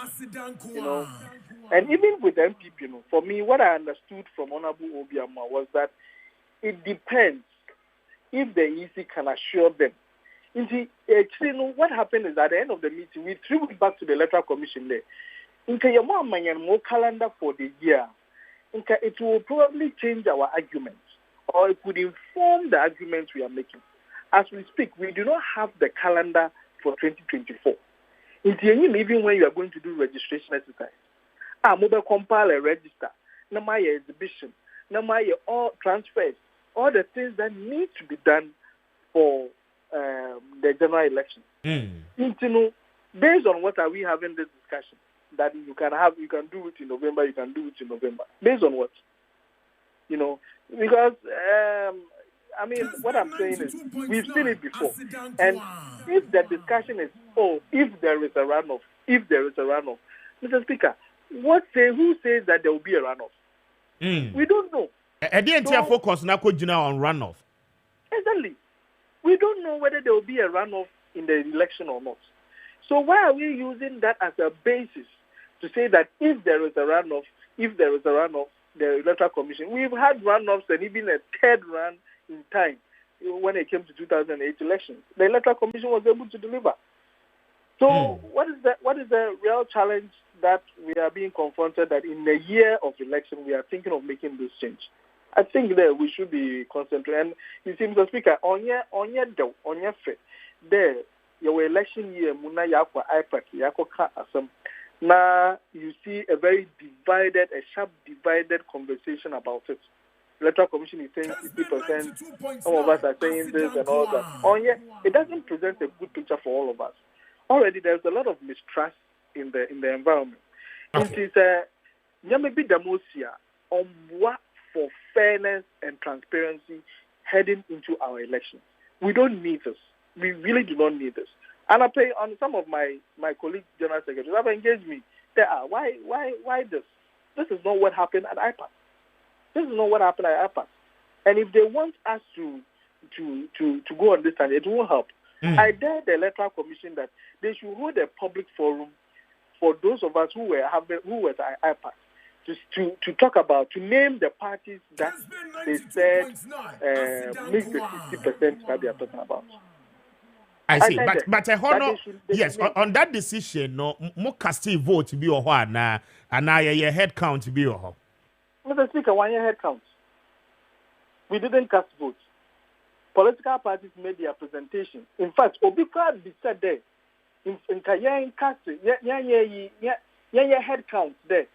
And even with NPP, for me, what I understood from Honorable Obiamo was that it depends. If the EC can assure them. What happened is at the end of the meeting, we threw it back to the Electoral Commission there. More calendar for the year. It will probably change our arguments, or it could inform the arguments we are making. As we speak, we do not have the calendar for 2024. Even when you are going to do registration exercise, mobile compile a register, exhibition, all transfers, all the things that need to be done for the general election. Based on what are we having this discussion, that you can do it in November, Based on what? Because what I'm saying is we've seen it before. And if the discussion is, if there is a runoff, Mr. Speaker, who says that there will be a runoff? We don't know. I didn't focus now on runoff. Exactly. We don't know whether there will be a runoff in the election or not. So why are we using that as a basis to say that if there is a runoff, the Electoral Commission, we've had runoffs and even a third run in time when it came to 2008 elections. The Electoral Commission was able to deliver. So what is the real challenge that we are being confronted that in the year of election we are thinking of making this change? I think that we should be concentrated. And you see, Mr. Speaker, on your there, your election year, Muna Yakwa IPAC, Yakoka Assam. Now you see a very sharp divided conversation about it. Electoral Commission is saying 60%. Some of us are saying this and all that. It doesn't present a good picture for all of us. Already, there's a lot of mistrust in the environment. It is maybe demosia on what for fairness and transparency heading into our elections. We don't need this. We really do not need this. And I pay on some of my colleagues, general secretaries, have engaged me. They are why this? This is not what happened at IPAC. This is not what happened at IPAC. And if they want us to go on this time, it won't help. I dare the Electoral Commission that they should hold a public forum for those of us who were at IPAC to talk about, to name the parties that they said make the 60% that they are talking about. I see, but yes, on that decision, no, more casting vote be or what now, and now your head count be or how. Mr. Speaker, 1 year head count. We didn't cast votes. Political parties made their presentation. In fact, Obika said there, in Kayan cast, head count there.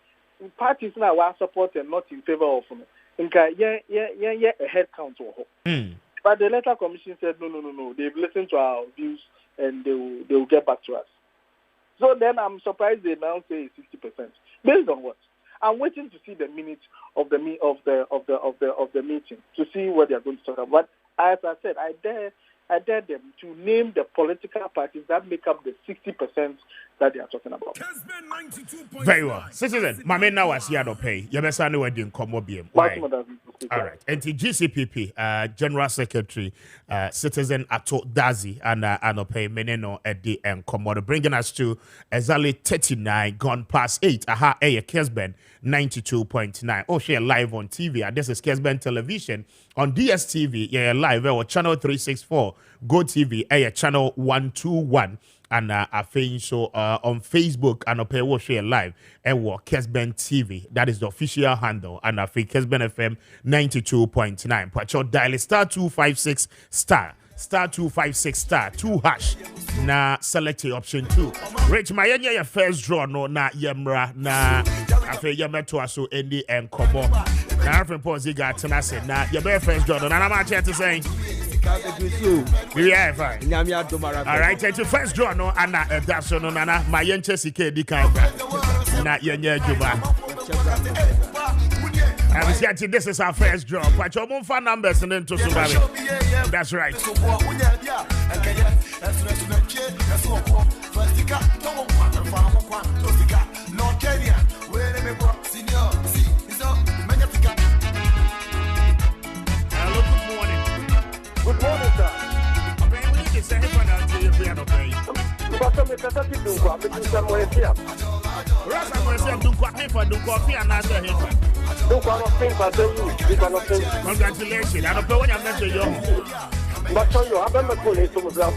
Parties now are supported, not in favor of them. In Kayan, a head count. But the Electoral Commission said, no. They've listened to our views and they will get back to us. So then I'm surprised they now say 60%. Based on what? I'm waiting to see the minutes of the meeting to see what they are going to talk about. But as I said, I dare them to name the political parties that make up the 60% that they are talking about. Very well. Citizen, my man now was here to pay. You best know wedding come BM. All right. And the GCPP, General Secretary, Citizen Ato Dazi, and Anope Meneno at the Commodore, bringing us to exactly 39 gone past 8. Aha, Kessben 92.9. Oh, share live on TV. This is Kessben Television on DSTV. Yeah, live or channel 364. Go TV, channel 121. And I think so on Facebook and up here share live and Kessben TV. That is the official handle. And I think Kessben FM 92.9. Put your dial *256 *256 2 hash. Na select option 2. Rich my your first draw no na yemra na I think yemeto aso endi and komo. Na African pause got na say na your first draw no na Maakye to say. Yeah, fine. All right, take your first draw no and that's no nana my yenche sike di kan na yenye juba. And see, this is our first draw. But your own phone numbers and then to somebody. That's right. Good morning, sir. Okay, we need to say hey for now to your piano play. But I'm congratulations. I don't know when you mentioned your but you have a police to the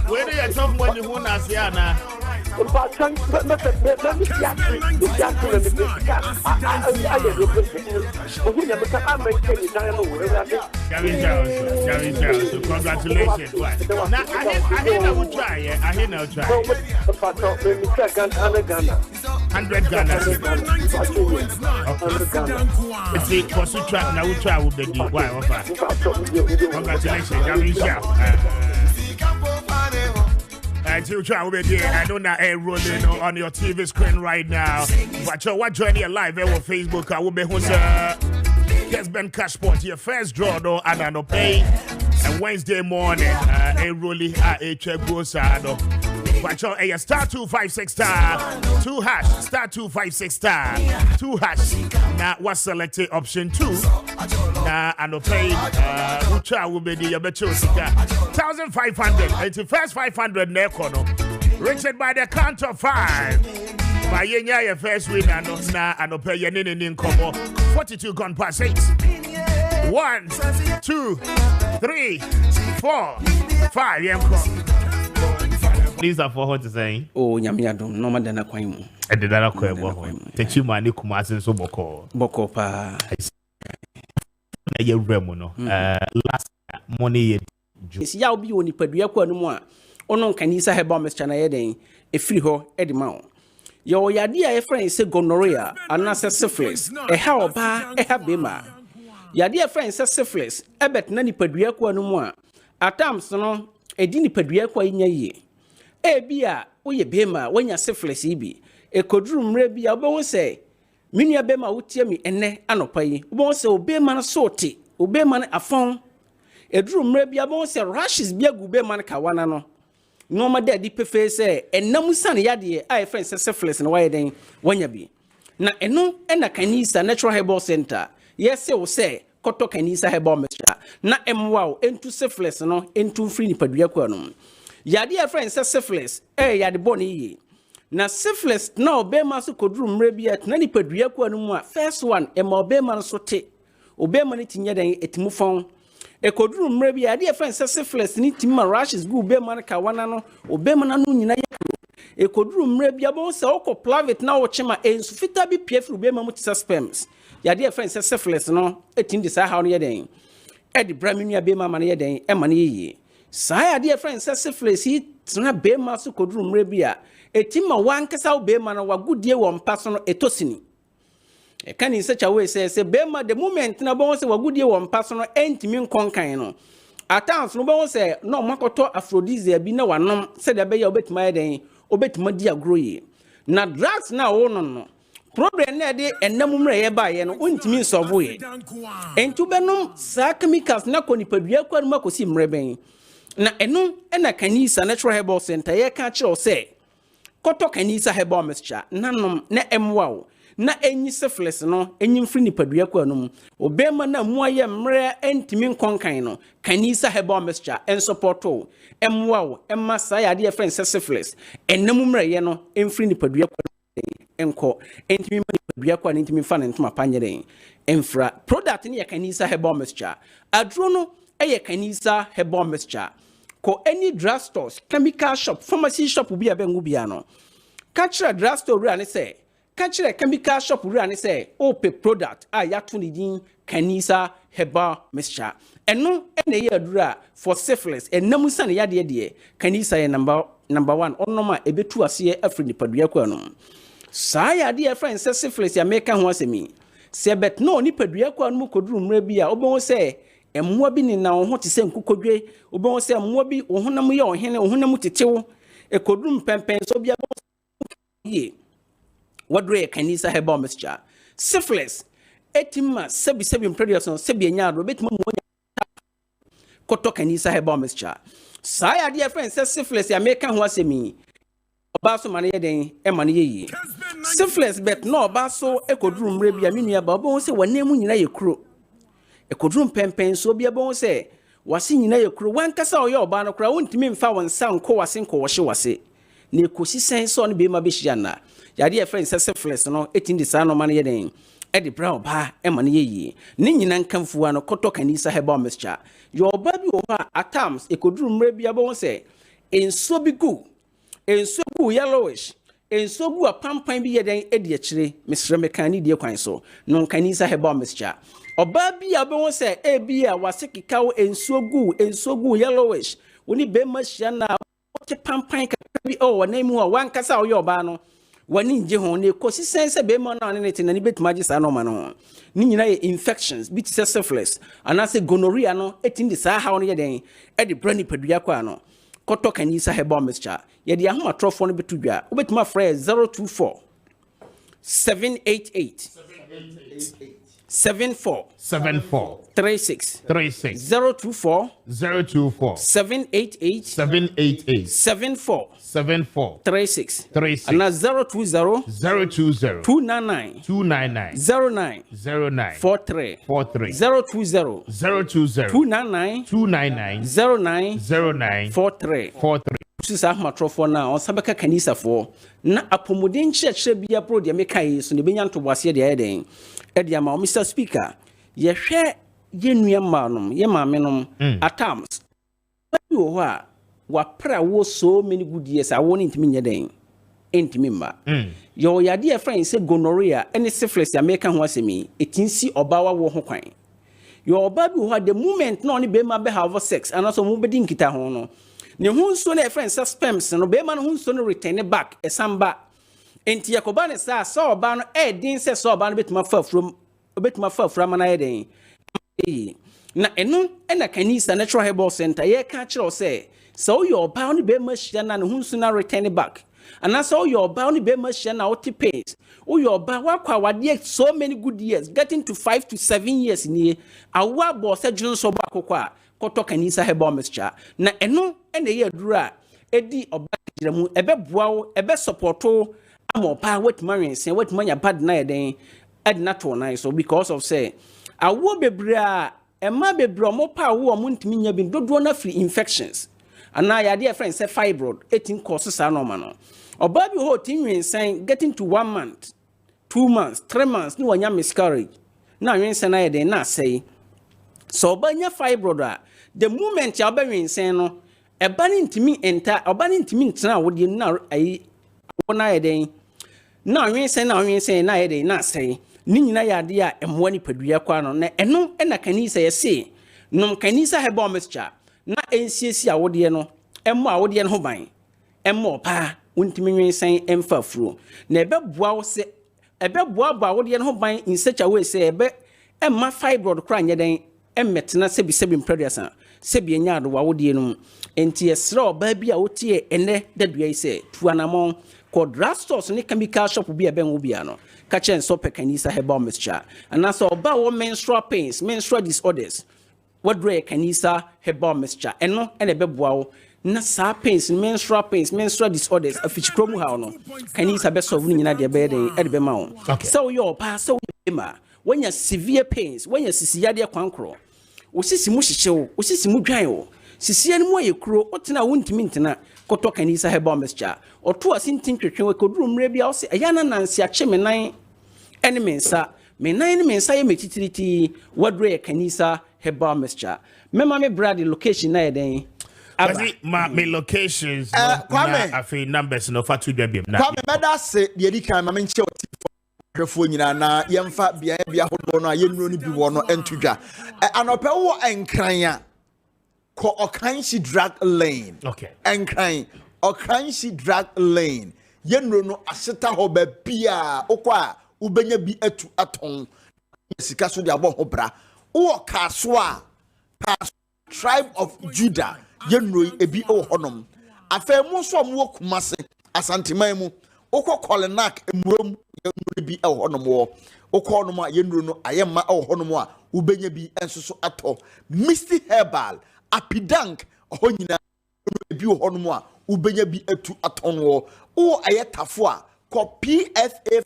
where do you talk when you want to see Anna? Congratulations. Now, I will try. I will try. 100 Ghana. See, for Sutra, now we try with the congratulations. You try with it. I know that air rolling on your TV screen right now. But you watch joining live on Facebook. I will be who's Kessben Cashport. Your first draw though, and I don't pay. And Wednesday morning, air rolling a check goes out. But you a *256 2 hash *256 2 hash. Now what's selected option 2. Now I don't pay. Which will be the better 1,500. It's the first 500 nekono. Rated by the count of 5. By your first winner, na I don't pay your nini komo. 42 gone past 8. 1, 2, 3, 4, 5. These are for what to say. Oh, Yamiadum, no man than a quaim. I did not acquire Techima Nikumas and so Boko pa. Last money. Yaw be only Paduaco no more. Ono Canisa have bombers China Eden, a free ho, Edimau. Your yadia a friend say gonorrhea, and not syphilis, a how ba, a habima. Yadia friend says syphilis, a bet nanny Paduaco no more. At times, no, a dini Paduaco in ye. E bia, we bema, when ya syphilis be. A codroom rebi, I won't say. Minia bema utia me ene anopai. Won't say obey man sorti, obey man a phone. A drum rebi, I won't say rashes be a gube man kawana no. No ma daddy prefer say, and namusan yadi, I friend syphilis and why then when ya be. Na eno ena kanisa natural herbal center. Yes, say, koto kanisa herbal mestra. Na emwao, into syphilis no, into free ni paduaquanum. Yadi a friend says syphilis, yadi boni. Na syphilis na obema so kodrum rebi at nani paduaquanum. First one, obema sote. Obema ni tinya den etimufon. E kodrum rebi yadi a friend says syphilis ni timma rashes go obema kawana no, obema na no nyina yakro. E kodrum rebi abon se oko plavit na ochema ensu fita bi piefru obema mutisa sperms. Yadi a friend says syphilis no, etim disa how ni den. Edi braminu abema man yeden e man ye. Saya dear friend says syphilis he tuna be masu kodrum rebia. Etima wan kasa be man wa good year one person etosini. E can in such a way say bema the moment na bon say wa good year one person entimin konkan no. At times no bon say no makoto aphrodisia bi na wanom say the be ya obetima den obetima di agro ye. Na drugs na wo no. Problem na de enamumre ye ba ye no untimi solve ye. Entu benom sa chemicals na konipadua kwa no makosi mreben. Na eno ena kanisa natural herbal center ye ka kire o say koto kanisa herbal mixture nanom na emwa na enyi syphilis no enyim free nipadua kwa no obema na mu aye mre entimi nkonkan no kanisa herbal mixture en supporto emwa emma saya de friend syphilis enam mre ye no emfree nipadua kwa enko entimi nipadua kwa entimi fa ntoma panyere enfra product ni ya kanisa herbal mixture adro no eye kanisa herbal mixture ko any drugstores chemical shop pharmacy shop bi abengu bia no catch drugstore ru ani say catch chemical shop ru ani say ope product ya to ni din kanisa herbal mixture eno ene ye adura for syphilis enam san ya de kanisa ye number 1 onoma ebetu ase afri nipadua kwa no saa ya de friend syphilis ya meka ho asemi se bet no nipadua kwa no koduru mra bi a obon say emmoa bi ni na ho te se nkukodwe obon se emmoa bi ohunam ye ohene ohunam tetew ekodrum pempen so bia ye wadre kanisa herbal mixture syphilis etima sebi production sebi nyaado betima mo koto kanisa herbal mixture saa ya de friend say syphilis ya meka ho asemi oba so mane ye den e mane ye syphilis bet no oba so ekodrum mra bia menua ba obon se wanemu nyina ye kuro ekodrum pempen so bia bon se wase nyina ye kuro wankasa oye oba no kura wontimi mfa wonsa nko wase nko wase na ekosi sen so no be ma be hia na yade ye friend syphilis no etindi sa no mane ye den e de bra oba e mane ye yi ne nyina nkamfuwa no koto kanisa herbal mixture yo oba bi o ha at times ekodrum mra bia bon se enso bi gu yellowish enso gu apampan bi ye den e de akire mesre mekani de kwan so no kanisa herbal mixture oba bi abon se bia wasekikawo enso gu yellowish woni be machia na ote pampan ka bi wona mu wankasa wo yoba no wani nje ho ne kosi sense be mo na ne tinani betima gi sa no ma no ni nyina ye infections bi ti syphilis anase gonorrhea no etindi sa ha no ye den e de brani padua kwa no koto kanisa herbal mixture ye de ahoma trofo no betudwa obetima frɛ 024 788 74 36 024 788 74 36 and 020 299 09 43 020 299 09 43 Sisa ahma trofo na osabeka kanisa fo na apomodin chekye bia pro de mekai so ne benya ntobwase de ayeden e de ama Mr Speaker ye hwe ye nua manom ye maamenom at times wo ho a wapra wo so many good years I won't intimi nyeden intimi ma yo ya dear friend say gonorrhea any syphilis American ho asemi etinsi obawa wo ho kwan yo oba bi ho the moment no ne be ma be have sex and also mo be din kita ho no ne ho nso na friend say sperms no be ma no ho nso no return back esamba enti yakoba ne sa oba no din say so oba no betuma fa from na yeden na eno na kanisa natural herbal center ye ka kire o say so your bound be machine na hu nso na return back and so your bound be machine na what pays o your ba wakwa wade so many good years getting to 5 to 7 years ni awa bo se dwun so ba kokwa koto kanisa herbal mixture na eno na ye adura edi oba kire mu ebe boawo ebe supporto amopa what marriage what manya bad na eden edna to na so because of say awo bebra Emma be bromopa wo omuntimi nya bi dodo na free infections ana ya dear friend say fibroid 18 causes are normal no oba bi ho tin wensan getting to 1 month 2 months 3 months no wanya miscarriage na wensan na ye na say so oba nya fibroid the moment ya oba wensan no eba ni ntimi enter oba ni ntimi ntena wo de na ayi wona ye den na wensan na ye den na say ni nyina yade a emwa ni padua kwa no na eno na kanisa yese nom kanisa heba mixture na ensiesi awode no emma awode no ho ban emma pa untimi nwensan emfa furo na ebeboa wo se ebeboa ba awode no ho ban in such a way say emma fibroid kra nyeden emmetena sebi mpreduasa sebi enya ado awode no enti esra oba bi a wotie ene dadua ise tuanamon Quadrastos ni chemical shop bi ebe nwobia no ka chen so pekanisa herbal mixture and so oba wo menstrual pains menstrual disorders what do kanisa herbal mixture eno ene beboa wo na sa pains menstrual disorders afichikromu ha no kanisa be solve ni nyina de be den e de be ma wo so yo pa so ma when you severe pains when you sisiyade kwankro wo sisi mu hihyew wo sisi mu dwan wo sisi anu ye kuro otena wontimi ntena koto kanisa herbal mixture oto asintin twetwe we koduru mre bia wo se ayana nansi ache menan ene mensa ye metitiriti wadre kanisa herbal mixture mema me brand location na yeden Asi me locations Kwame afi numbers no fa to dwabiem na Kwame meda se de di kan ma menche oti hwefo nyina na yemfa bia hodo no ayenuro ni bi wo no entudwa anope wo enkran a ko okanshi drag lane okay enkran okanshi drag lane yenuro no aseta ho ba bia okwa ubenya bi atu aton sika so de abo ho bra wo kaso a tribe of Judah yenuro ebi o honom afa mu so mo kumase asanteman mu okọ kolenak emurom yenuro bi e honom wo okọ honom a yenuro no ayemma e honom a ubenya bi ensoso ato misty herbal apidank ohonyina ebi o honom a ubenya bi atu aton wo o ayetafo a ko PFA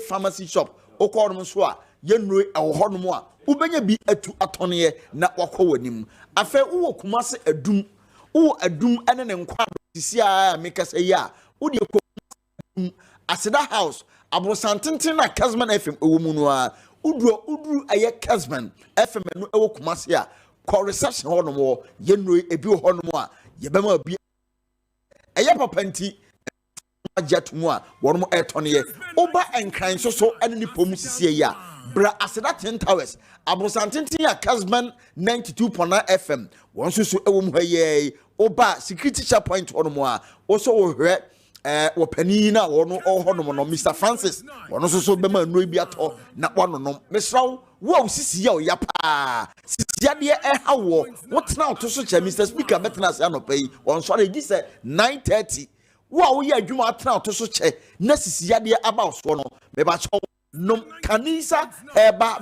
pharmacy shop okọ honom so a yenuro e honom a ubenya bi atu atonye na wakọ wanim afa wo kumase adum wo adum ene ne nkwa sisi a mekasa ya wo de ko aseda house abrosantintin na Kessben FM ewo mu no a uduru aye Kessben FM no ewo kumase a ko reception ho no mo yenuro ebi ho no mo a yebema bi eye papanti ajatumu a wono mo etonye oba enkran so ene ni pom sisi ya bra aseda 10 towers abrosantintin ya Kessben 92.9 FM wonso so ewo mu haye oba security checkpoint ono mo a oso wo hwe wo pani na wono ohono no Mr Francis wono so bema no bi ato na wono no mesraw wo sisi ya oya pa sisi ya de hawo wotena to so che Mr Speaker betena se anopai wonso re gi se 9:30 wo ya adwuma atena to so che na sisi ya de aba so no me ba cho nom kanisa heba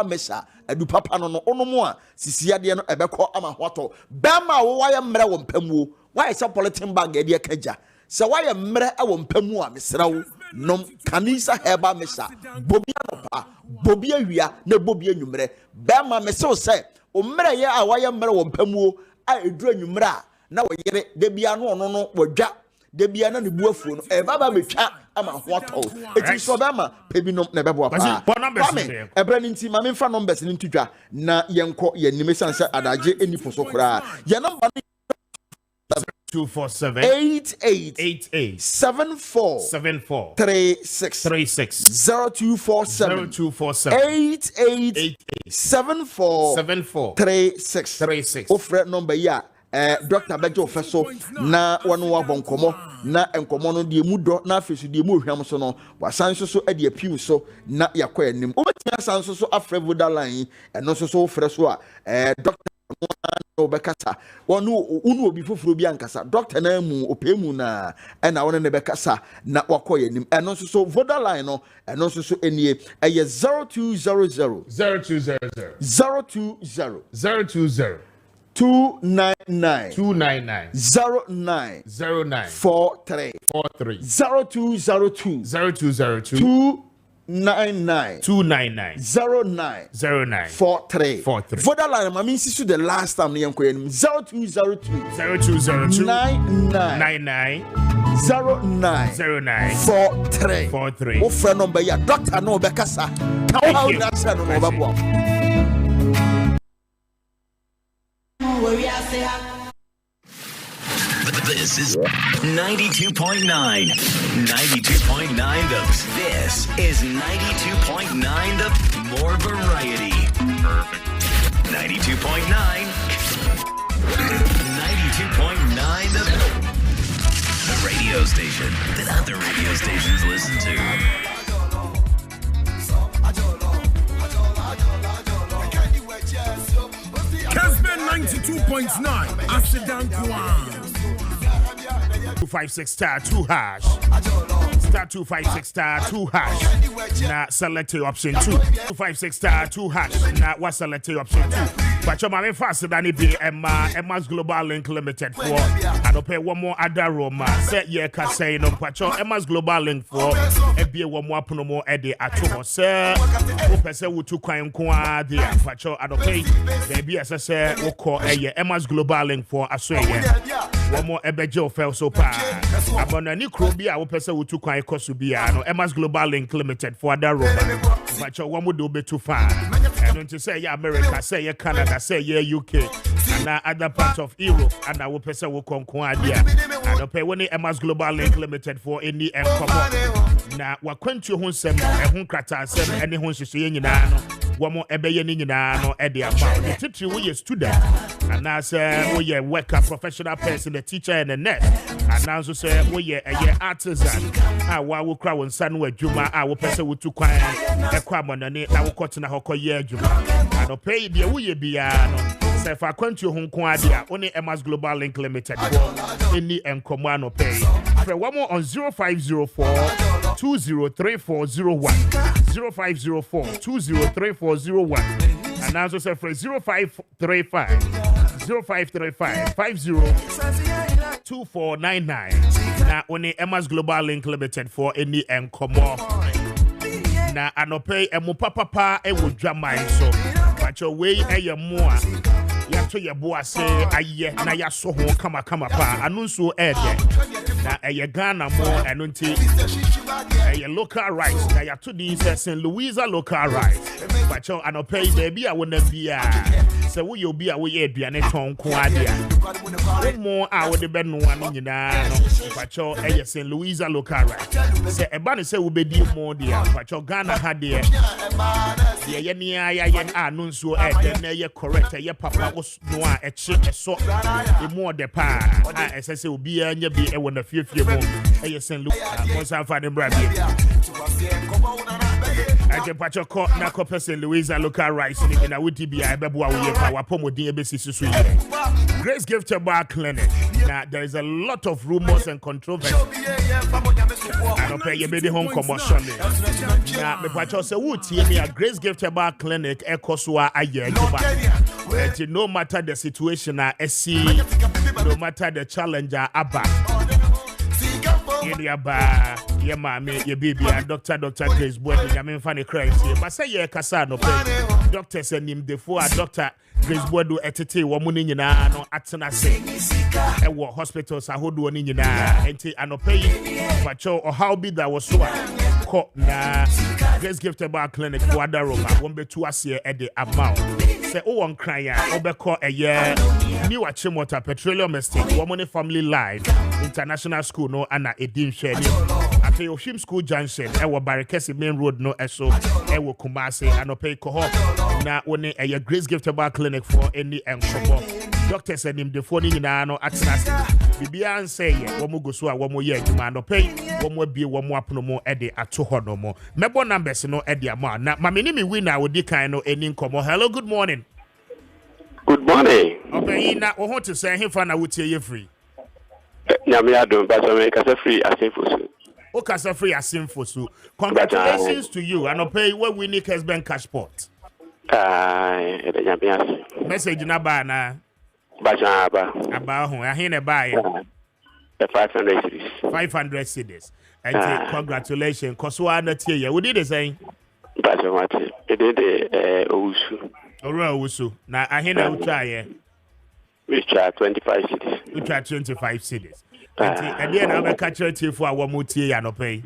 mesha adu papa no ono mo a sisi ade no ebekọ ama hwato bema wo waye mre wo mpamuo waye se politin bag ade kaja se waye mre wo mpamu a mesrawo nom kanisa heba mesha bobi anopa bobi awia na bobi anwumre bema mesew se o mre ye a waye mre wo mpamuo a eduru anwumre a na wo yere de bia no ono no wadwa de bia na ne buafuo no e baba betwa ama ho atɔ eti so bama pebinom na bɛboa pa kwame ebra nti ma memfa numbers ni ntudwa na yenko yenim sanse adaje enipo so kra ye number 247 88 74 36 0247 88 74 36 ofre number ya Dr. Bejo Feso na wanu wa bonkomo na enkomo no de mu do na afesu de mu ohwam so no wasan so e de apiu so na yakọ anim obetia san so afre voda line eno so ofre so a Dr. no bekasa wonu unu obi foforo bi ankasa Dr. na mu opemu na na wonu ne bekasa na wakọ anim eno so voda line no eno so enie eye 0200 299 09 43 0202 299 09 43 for that line I mean this is the last time you go 0202 99 09 43 what friend number ya Dr. no bekasa how that say no babo. This is 92.9. 92.9 This is 92.9 more variety. Perfect. 92.9. 92.9 the radio station that other radio stations listen to. Kessben 92.9 Asidan Kwan. 256*2#. Star 256*2#. Now select your option 2. 256*2#. Now what select your option 2? But your man faster than it be Emma's Global Link Limited for. I don't pay one more other Roma. Set your say no pacho Emma's Global Link for. Be one more no more Eddie at home. Sir, person who took crime qua the pacho. I don't pay. There be as I say, we call Emma's Global Link for Australia. One more Ebejo fell so far. About a new crobia, our person who took crime Kosubia. No Emma's Global Link Limited for other Roma. Pacho one would do be too far. And to say America, say Canada, say UK, and other parts of Europe, and our person will come Quadia. I don't pay when Emma's Global Link Limited for any and common. Now, what quench you home sem, a home crata, sem, any home saying you know, one more ebeyin in no Eddie amount. The teacher we a student, and now say we a worker, professional person, the teacher, and the net, and now so say we a artisan. While we crowd on Sunway Juma, our person would to quiet a quamon and it, I will cut in a hoko year Juma. I don't pay the way be say if I quench you home quadia, only Emma's Global Link Limited for any and command or pay. For one more on 0504 203401 0504 203401 and also say for 0535 502499 now only Emma's Global Link Limited for any and command. Now I no pay a mo papa e wo dwama so but your way e more ya to your boy say aye na ya so ho kama pa anu so e de na e Ghana mo enu nti e local rights na ya to the St. Louisa local rights but your I no pay there be a wona bia say we obi a we aduane ton ko adea mo a we de be no anu nyina no but your e St. Louisa local rights say e ba ne say we be di mo dia but your Ghana ha de ye ni ya anu so e de na ye correct ye papa no a eche eso e mo de pa a ese obi anya bi e wona fiefie mo e St. Louis mo san fa de bra bi Aje pacho ko na ko St. Louisa local rights ni na wudi bi a bebo a we pa wa pomodin e be sisu so ye Grace Gift Bar Clinic. Now there is a lot of rumors and controversy. I don't pay you be the home commercial. Now me pacho say who tie me a Grace Gift Bar Clinic ekoswa aye juba. No matter the situation no matter the challenger aba. Area bar, yeah, mammy, your baby, and Dr. Grace Boy, I mean, funny crazy. But say, yeah, Cassano, doctor send him the four doctor Grace Bodo etete wo mu ni nyina no atena se e wo hospitals ahodo ni nyina enti anopai pacho o how be that was so ko na Grace Gifted Bar Clinic for Adaroma won betu ase e de amount se o won kran ya obekọ eye New Achimota Petroleum Estate Woman Family Life International School no ana edin hwe ni after Oshim School Junction e wo Barekesi Main Road no eso e wo Kumasi anopai ko ho na woni eye Grace Gifted Bar Clinic for any enkobo doctors and him the phone nyina no atena bibia ansay ye wo mo go so a wo mo ye adwuma anopai wo mo abie wo mo apono mo e de ato ho no mo mebo numbers no e de ama na mameni mi winner wodi kan no eni nkomo. Hello, good morning. Good morning. Okay, na wo to say hefa na wotie ye free. Nyame adom ba so me kasa free asenfo so. O kasa free asenfo so. Congratulations to you. Anopai we win Kessben cash pot. Message na ba na Aba ho ahine ba ye. 500 cities. 500 cities. And congratulations. Koswa na tie ye. We did the same. Bajo mate. E de owusu. Ora owusu. Na ahine utwa ye. We try 25 cities. We try 25 cities. And then I be catch you for our mutie ya no pay.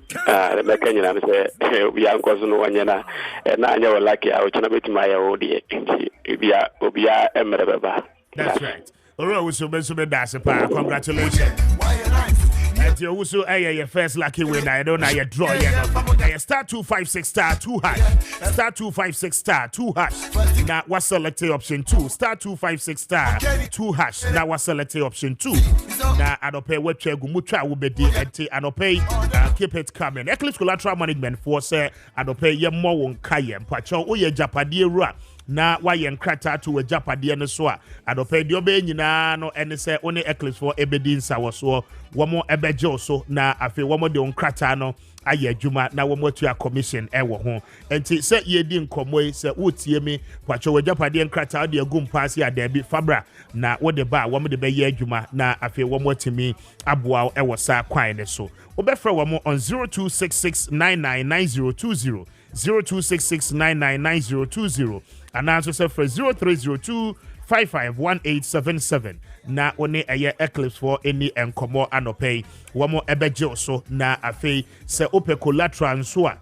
The mechanic say we are cause no one na anya we like I chana bit my odi obia emrebeba. That's right. Ora we so be dance pa. Congratulations. And you also your first lucky winner. I don't know your draw yet. Star 256 star 2 hash. Star 256 star 2 hash. Now what's selected option 2? Star 256 star 2 hash. Now what's selected option 2? Now I don't pay what check mucha will be and I don't pay keep it coming. Eclipse Collateral Management for say I don't pay ye more on Kayem. Pacho o ye Japadi ra. Na wa yen krata to a Japadi no so a adope dio be nyina no ene se one Eclipse for ebedin sa wo so wo mo ebeje so na afi wo mo de on krata no aye adwuma na wo mo tua commission e wo ho enti se ye di nkomoi se wotie mi kwacho wa Japadi krata de agum pass ya da bi fabra na wo de ba wo mo de be ye adwuma na afi wo mo timi aboa e wo sa kwan ne so wo be fra wo mo on 0266999020 0266999020 and answer say for 0302551877 na one eye Eclipse for any enkomo anopay wamo ebeje so na afei se ope collateral so a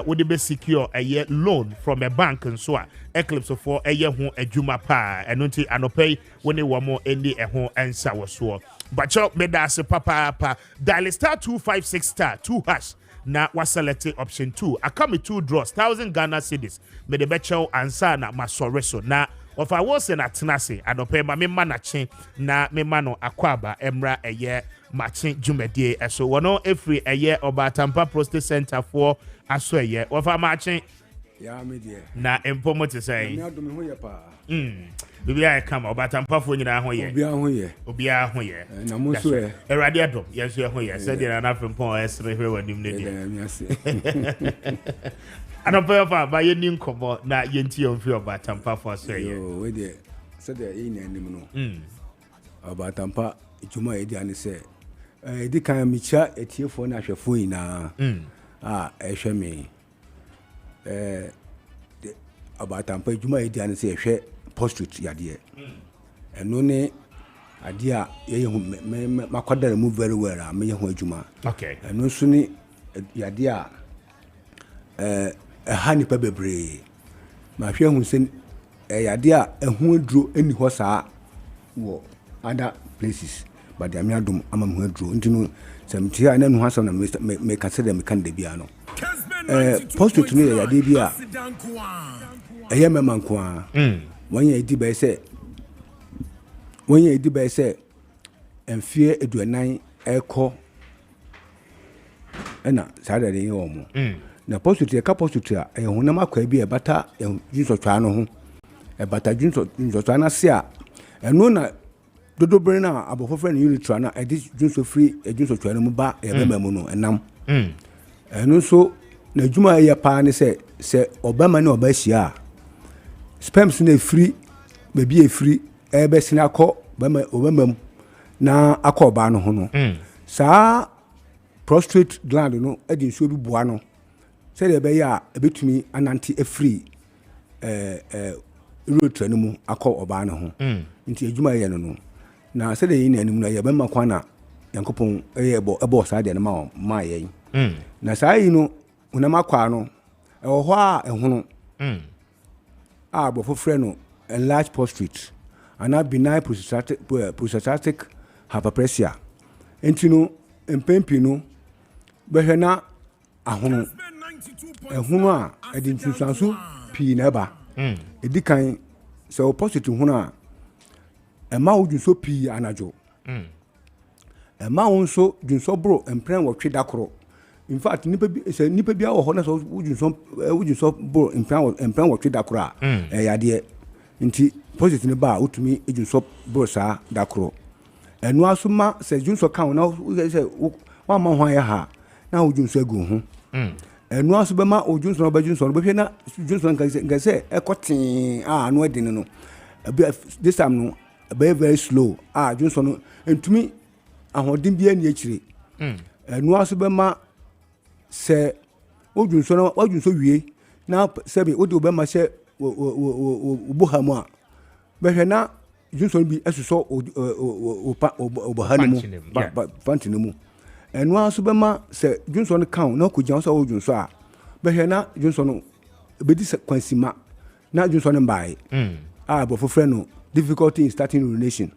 would be secure a loan from a bank and so Eclipse for a year ho adwuma pa enunti anopay when wamo any ho ensa wo so but you me da se papa dial star 256 star 2 hash na was selected option 2. I come with 2 draws, 1,000 Ghana cedis. Me the becho ansa na masoreso na of I was in Atenase, I don't pay my manache na me mano akwaba emra a year matching jumedie. So one every a year about Tampa Prostate Center for a swear year of a matching. Yeah, me dear. Na empomo to say. Bibia come about Tampa for you now. Obia hoye. Na musu e. Erade adom. Yes you hoye. Said there na from pon esre hwe wadim ne dia. Anopa fa ba ye nin komo na ye nti on fi oba Tampa for so ye. Oh, we there. Said there e na nim no. Oba Tampa ijuma e dia ne se. Di kan mi cha etiefo na hwefo ina. Ehwe me. Oba Tampa ijuma e dia ne se ehwe post-truth yade eno ne ade a ye makodare mu very well me ye ho adwuma okay eno so ne yade a hani pa bebre ma hwe hu se yade a ehu aduro eni ho saa wo other places but the amiadum ama mu aduro ntino samti a na nu hasam na me consider me kan da bia no post-truth ne yade bia eye memanko a when you di by say and fear eduanan echo ena Saturday yo mo na post ka post a e honam akwa bi e bata jinso twa no ho e bata jinso twa na se a eno na dodo bere na abofofre na unitra na e jinso free e jinso twa no mu ba e be mamu no enam eno so na djuma ye pa ne se obama ne obahia spams na free baby e free ebe sina ko obamam na akoba no ho no saa prostate gland no edi nso bi boa no se de be ya ebetumi ananti e free road no mu akɔ oba no ho nti adwuma yɛ no na sɛ de yi na anim no yɛ bɛma kwana yankopɔn ɛyɛ ɛbɔ saa de no ma yɛ na saa yi no unam akwa no ɛwɔ hɔ a ɛhono a bɔfo frɛ no enlarged prostate ana benign prostatic hyperplasia enti no mpempi no bɛhwɛ na ahono ɛhono a ɛde nsunsuanso pii na ɛba ɛdi kan sɛ wɔ prostate hono a ɛma wo dwunso pii anadwo ɛma wo nso dwunso boro mpɛn wɔtwe da koro in fact nipa bi awɔ hɔ na sɛ wo dwunso boro mpɛn wɔtwe da koro a ɛyɛ adeɛ nti prostate ne ba a wotumi dwunso boro saa da koro ɛno aso ma sɛ dwunso ka wo na sɛ wama ho ayɛ ha na wo dwunso agu ho ɛno aso bɛma wo dwunso no bɛdwunso no bɛhwɛ na dwunso no nka sɛ ɛkɔ tee a ano adi no this time no very slow dwunso no ntumi ahoɔden bi ani akyire ɛno aso bɛma sɛ wo dwunso wie na sɛbi wode wobɛma hyɛ woboha mu a bɛhwɛ na dwunso no bi ɛsosɔ woboha no mu panty no mu ɛno aso bɛma sɛ dwunso no ka wo na wokɔgyina wo sɛ wo dwunso a bɛhwɛ na dwunso no ɛbɛdi kwansima na dwunso no mbae bɔfo frɛ no difficulty in starting urination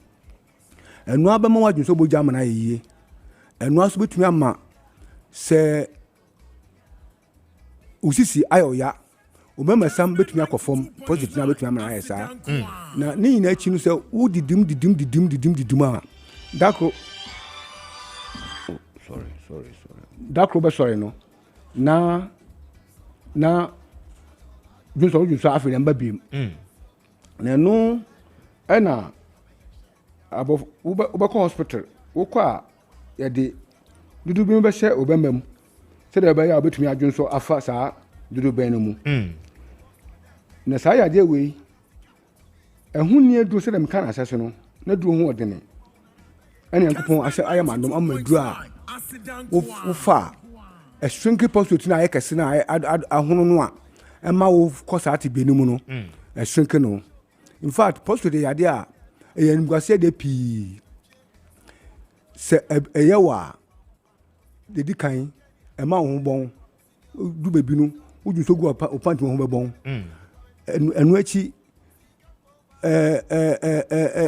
ɛno abɛma wo dwunso bɔgya ama no ayɛ yie ɛno aso bɛtumi ama sɛ usisi ayɛ ɔya obɛma sam bɛtumi akɔ fam positive na bɛtumi ama no ayɛ saa na ne nyinaa akyi no sɛ wodidim a dakoro dakoro bɛsɔre no na dwunso afei na mba biem na ɛno ɛna wobɛkɔ hospital wokɔ a yɛde dudu bi bɛhyɛ obɛma mu sɛdeɛ ɛbɛyɛ a wobɛtumi adwonso afa saa dudu bɛn no mu na saa yadeɛ wei ɛho nni aduro sɛdeɛ meka no asɛ so no na duro ho ɔdene ɛne nyankopɔn ayɛ mandom ama duro a wofa a ɛhwenke prostate no a ayɛ kɛse no ahono no a ɛma wo kɔ saa te bɛni mu no ɛhwenke no in fact prostate yadeɛ a ɛyɛ animguaseɛ deɛ pii sɛ ɛyɛ wɔ a dedi kan ɛma wo ho bɔn du baabi no wodwu so gu opanti ho bɛbɔn ɛno akyi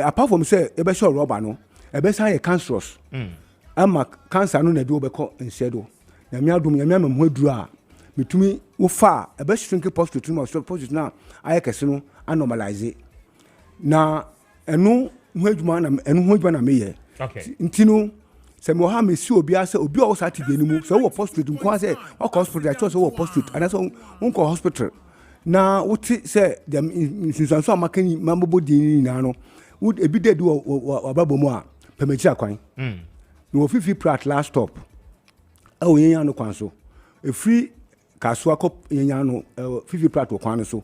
apart from sɛ ɛbɛhyɛ rɔba no ɛbɛsan yɛ cancerous ama cancer no na de wobɛkɔ nsɛ do nyame adom nyame ama mo aduru a metumi wofa a ɛbɛhwenke prostate no prostate no a ayɛ kɛse no anormalize na ɛno ho adwuma na meyɛ nti no sɛ me wɔ ha mesi obi a sɛ obi a wɔ saa te bɛni mu sɛ wowɔ prostate nko a sɛ wɔkɔ hospital akyerɛ sɛ wowɔ prostate anaasɛ wonkɔ hospital na wote sɛ nsunsuanso a maka mabɔbɔ din nyinaa no ebi da di w'abrabɔ mu a pɛmakyiri akwan na wɔfifi prat last stop ɛwɔ yɛnya no kwan so ɛfiri kasoa kɔ yɛnya no fifi prat wɔ kwan no so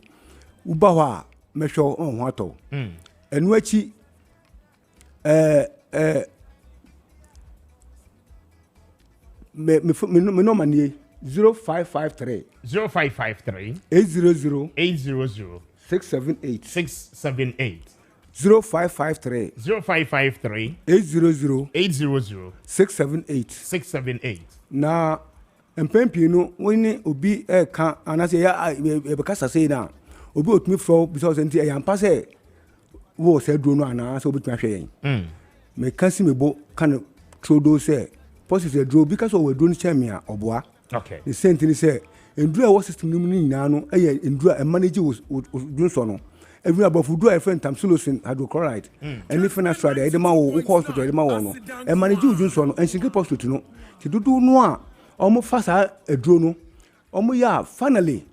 woba hɔ a mɛhwɛ ɔho atɔ ɛno akyi me number nie 0553 800 678 0553 800 678 na mpempi no woni obi ka anase ya bekasa sei na obi otumi fro because nti e yampa se wo se duro no ana se obi tumi ahwe yen me kasi me bo kan trodo se positive duro because o we duro ni chamia oboa okay the same thing say enduro wo system ni mu ni nyina no e enduro e manage dunso no every above duro e friend tamsulosin hydrochloride any financial dey dey ma wo hospital dey ma wo no e manage dunso no ensinke positive no ti dudu no a omo fasa eduro no omo ya finally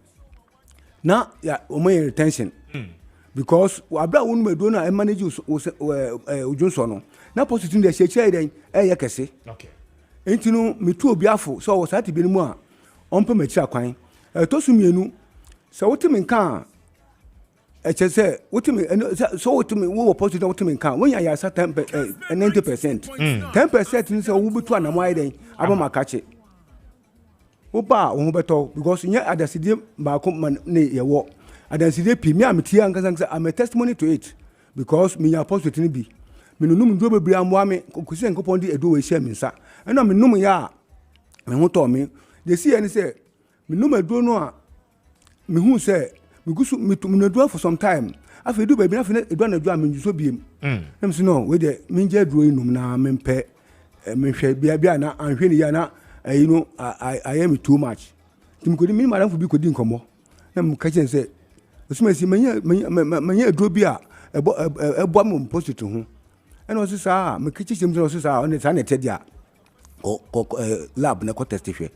na ya omo retention because abra wonu meduro na e manage ojunso no na positive dey cheche dey e kese okay entinu metu obi afo so wo sati bi ni mu a ompe machi akwan to sumienu so wotimi nka echese wotimi so wotimi wo positive wotimi nka wonya ya sa 90% 10% ni so wo betu anamo ayi den abamakache wo ba wo beto because nya adasidie ba ko ne yewo adansi de pi me am tia nkansa I'm a testimony to it because me apostle tini bi me num ndo bebre amwa me kosi enkopon di edo we hia me nsa ena me num ya me ho to me de si ene se me num edo no a me hu se me gusu me do for some time afi do baby afi edo na do a me njuso biem na me say no we de me nje do enum na me mpe me hwe bia na anhwe ni ya na you know I am too much tim ko di me madam fu bi ko di nkomo na me ka chen se osumasi manya edo bi a ebo am post to ho ena o sisa me kichi sim so sisa on sa na tedia lab na ko test hwe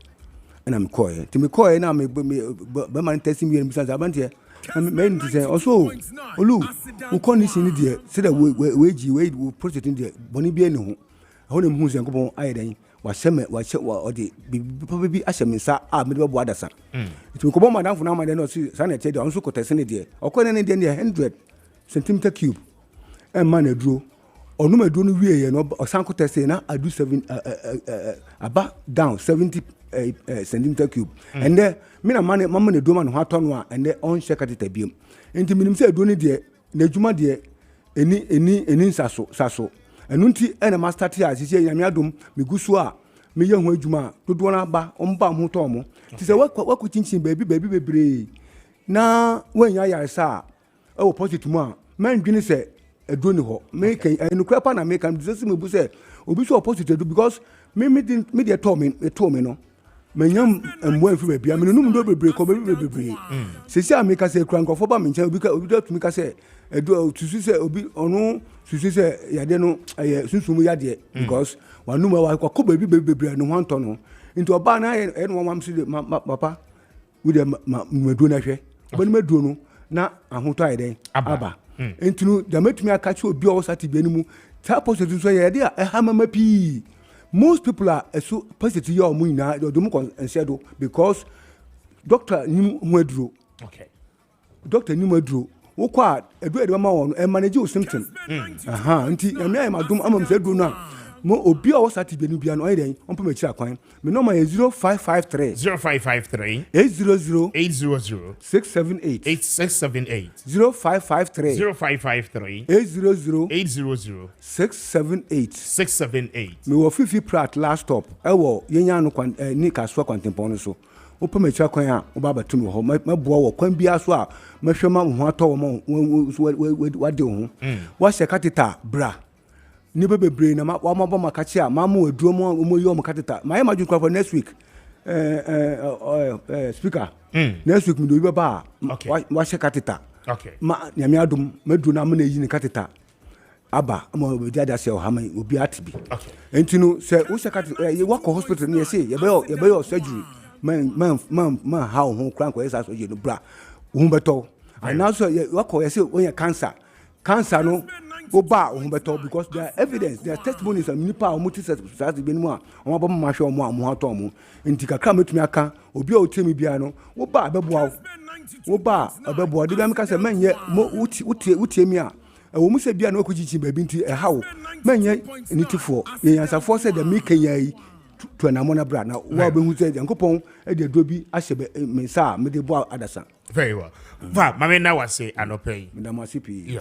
ena me call ti me call na me be man test mi en bisa abantie me nti say also olu u condition die say that we process in die boni bi ene ho ho na mu se nkopon ayedan wa odi bi asheminsa a me be bo adasa ti ko bo madam fu na madam no si sa na tedia on so ko test ne die okọ ne die 100 centimeter cube and man eduro onu meduro no wie ye no osanko test na adu 7 aba down 70 centimeter cube and then me na man mama ne do man ho atọ no a and then on check at it biem enti minim se eduro ne die na adwuma die eni saso enu nti ena master tia asise nyame adom megusu a me ye ho adwuma dodo na ba omba ho to mo ti se waku chinchin baby bebre na wanya yaresa e wo positive mu a man dwini se eduro ni ho me kan enu krapa na me kan dise me bu se obi so positive do because me dey to me no menyam emwa afi ba bia me num do bebre ko bebre sesi ameka se krankofo ba me ncha obi do tumi ka se edo tusu se obi onu susu se yade no sunsumu yade because wanum wa ko bebre no hanto no into oba na e no wam se papa we dey medu na hwe bani medu no na ahoto ayeden aba entinu da metumi aka che obi o sati bi animu ta positive so yade a ha mama pi most people are so positive your money na do mu consider because doctor nim ho aduro okay doctor nim aduro wo kwa edu ma won e manage o symptom nti ame ay madum amam se do na mo obi a wo sati bi no bia no ayden on pa ma kira kwan me no ma 0553 800 678 0553 800 678 me wo fifi prat last stop e wo yenya no kwan ni kaswa kwantempon no so wo pa ma kira kwan a wo ba batum ho maboa wo kwan bia so a mahwema ho atọ mo wade ho wa se katita bra ni bebre na wa mabo makachi a mamu aduro mo yo mo katita my imagine for next week speaker next week me do ba wa se katita okay ma nyame adum medu na me na yi ni katita aba mo obi ada se o ha man obi atibi okay entinu se wo se katita wa ko hospital ni say ye be your surgery man how ho kran ko esa surgery no bra wo beto and also wa ko ye say when cancer no go ba wo beto because there evidence there testimonies and nipa o muti society bi mu a o ba ma hwe o mo ato mo nti kakra metumi aka obi a otemi bia no wo ba abeboa de bi am ka say menye utie mi a wo mu se bia na okuchichi ba bi nti hawo menye nitifo ye yansafo say the make yayi to na mona bra na wa be hu say yankopon e de dobi ahye me sa me de bo adasa very well va mama na wa say anopay me da ma sipi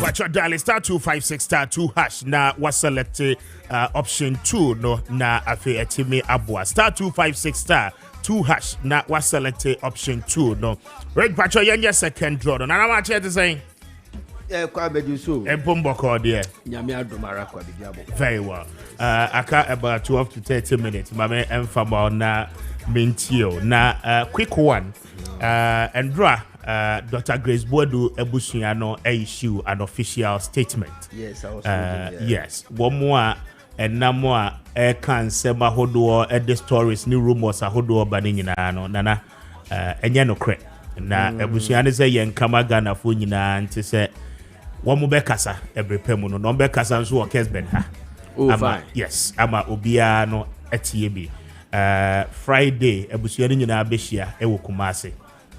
watch your dial star 256 star 2 hash na was select option 2 no na afi etimi abua star 256 star 2 hash na was select option 2 no right watch your second draw no na ma che to say kwa bejuso empomboko there nyame adomara kwa bibiabo very well aka about 12 to 30 minutes mama emfama na mentio na quick one Andra Dr. Grace Boadu Ebusuano issue an official statement. Yes, I was yes. One more and no more can sema hodo the stories new rumors a hodo banina no nana enya no cre. Na Ebusuano say yen kama Ghana fo nyina nti se one mo bekasa ebrepemu no bekasa nso o Kessben ha. Oh fine. Yes, ama obia no etie bi. Friday Ebusuano nyina behia ewo Kumase.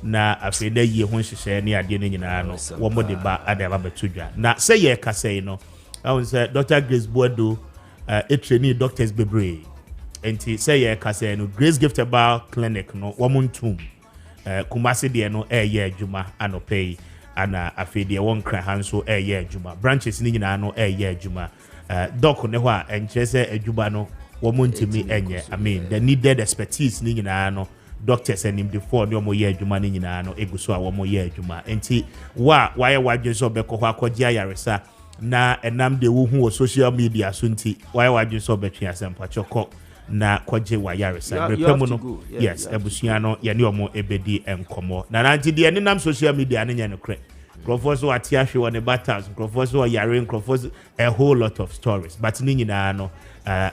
Na afi na yie ho hyehyɛ ne ade ne nyinaa no wo mo de ba ada ba betudwa na sɛ yɛ kasa yi no I want say Dr. Grace Boadu trainee doctors bebree enti say ye ka say no Grace Gift Bar Clinic no womuntum Kumasi de no ye adwuma anopay ana afei de won kra hanso ye adwuma branches ni nyina no ye adwuma doc ne ho a enche say adwuma no womuntimi enye I mean the needed expertise ni nyina no doctors and him before no mo ye adwuma ni nyina no eguso a wo mo ye adwuma enti wa ye wadwe so beko ho akogye ayaresa na enam de wo hu social media so nti wa wadwe so betwe asempa choko na kwaje wa yaresa repemu no yes ebusua no ye ne omo ebedi enkomo na nanti de ne nam social media ne nya ne kre professor atiahwe on the battles professor yaren professor a whole lot of stories but ni nyina no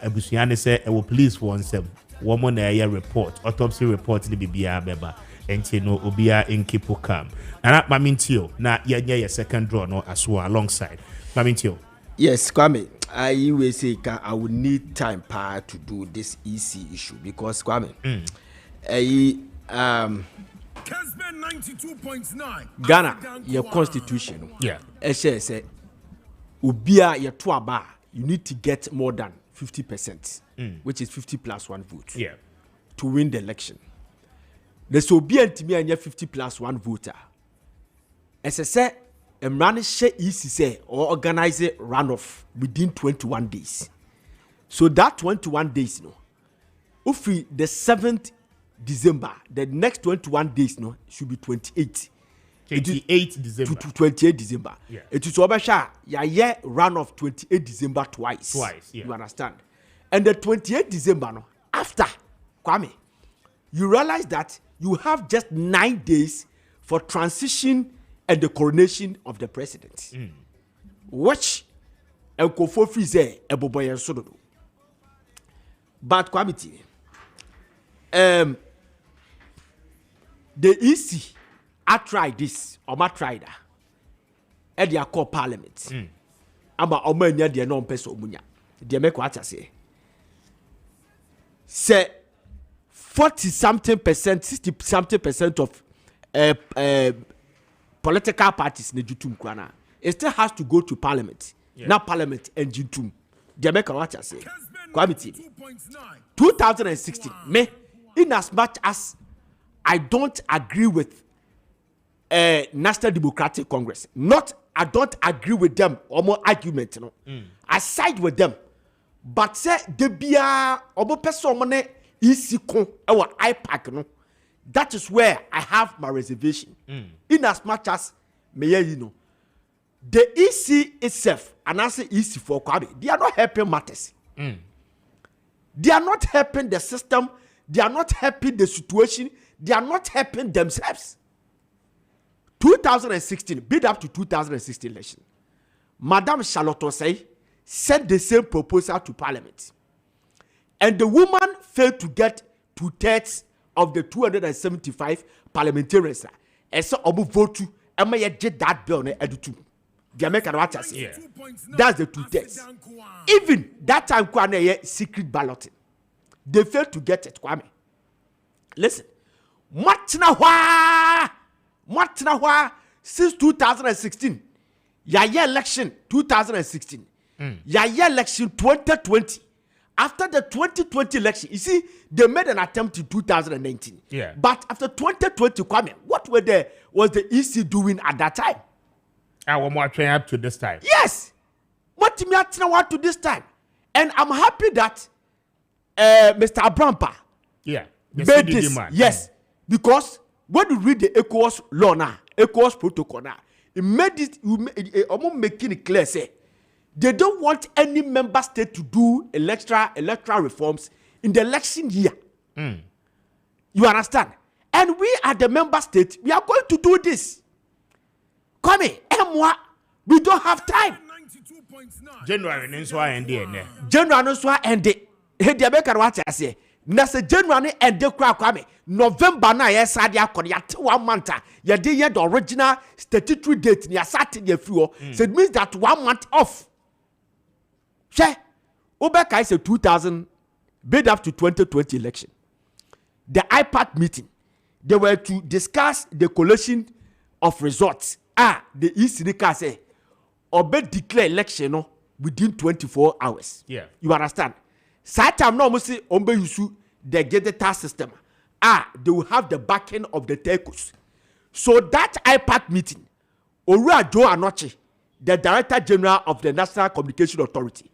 ebusua ne say e wo police for onsem wo mo na ye report autopsy report ni bibia beba enti no obia enkipo calm na mamintio na ye ye second draw no aso alongside mamintio. Yes, Kwame, I will say I will need time to do this EC issue because Kwame, Kessben 92.9 Ghana, your constitution, say, Ubia your tuaba, you need to get more than 50%, which is 50 plus 1 vote, to win the election. There's Ubia to me and your 50 plus 1 voter. As I said, Emrani she easy say or organize a runoff within 21 days. So that 21 days, no, if we the 7th December, the next 21 days, no, should be 28. 28 December. To 28 December. Yeah. It is Obasha, yeah, runoff 28 December twice. Yeah. You understand? And the 28 December, no, after, Kwame, you realize that you have just 9 days for transition and the coronation of the president. Which Nkofo Frize Eboboyen Sododo. But Kwamiti, the EC I tried this, or I tried that. At their core parliament. Aba omanya de no peso omunya. De make what I say 40 something percent, 60 something percent of political parties ne jutum kwana. It still has to go to parliament. Now parliament and jutum. They make what I say. Kwamiti. 2016. Me, in as much as I don't agree with National Democratic Congress, I don't agree with them or more argument. No, I side with them. But say de bia obo person money isi kon our IPAC no. That is where I have my reservation. In as much as you know, the EC itself, and I say EC for Kwabi, they are not helping matters. They are not helping the system. They are not helping the situation. They are not helping themselves. 2016, build up to 2016 election, Madame Charlotte Osei sent the same proposal to Parliament. And the woman failed to get 2/3 of the 275 parliamentarians. And so Obu vote to get that bill edutu. The American watchers. That's the 2/3. Even that time Kwane secret balloting. They failed to get it, Kwame. Listen. Matna since 2016. Yaya election 2016. Yaya election 2020. After the 2020 election, you see, they made an attempt in 2019. But after 2020, Kwame, what was the EC doing at that time? One more train up to this time. Yes. What to this time? And I'm happy that Mr. Abrampa made this. Yes. Because when you read the ECOWAS law now, ECOWAS protocol now, it made it, almost making it clear, say, they don't want any member state to do electoral reforms in the election year. You understand? And we are the member state. We are going to do this. Come here, we don't have time. January no ended. January no ended. Hey, the American watch I say. Nasa January ended. Kwame. November na yes adia kɔ ya 1 month. Ya dey the original statutory date. Ya started the few. So it means that 1 month off. She, Obeka is a 2000 build up to 2020 election. The IPAC meeting, they were to discuss the collation of results. The ECDK say, Obe declare election within 24 hours. Yeah. You understand? Satam no musi ombe yusu the digital system. They will have the backing of the telcos. So that IPAC meeting, Owura Joe Anoche, the Director General of the National Communication Authority,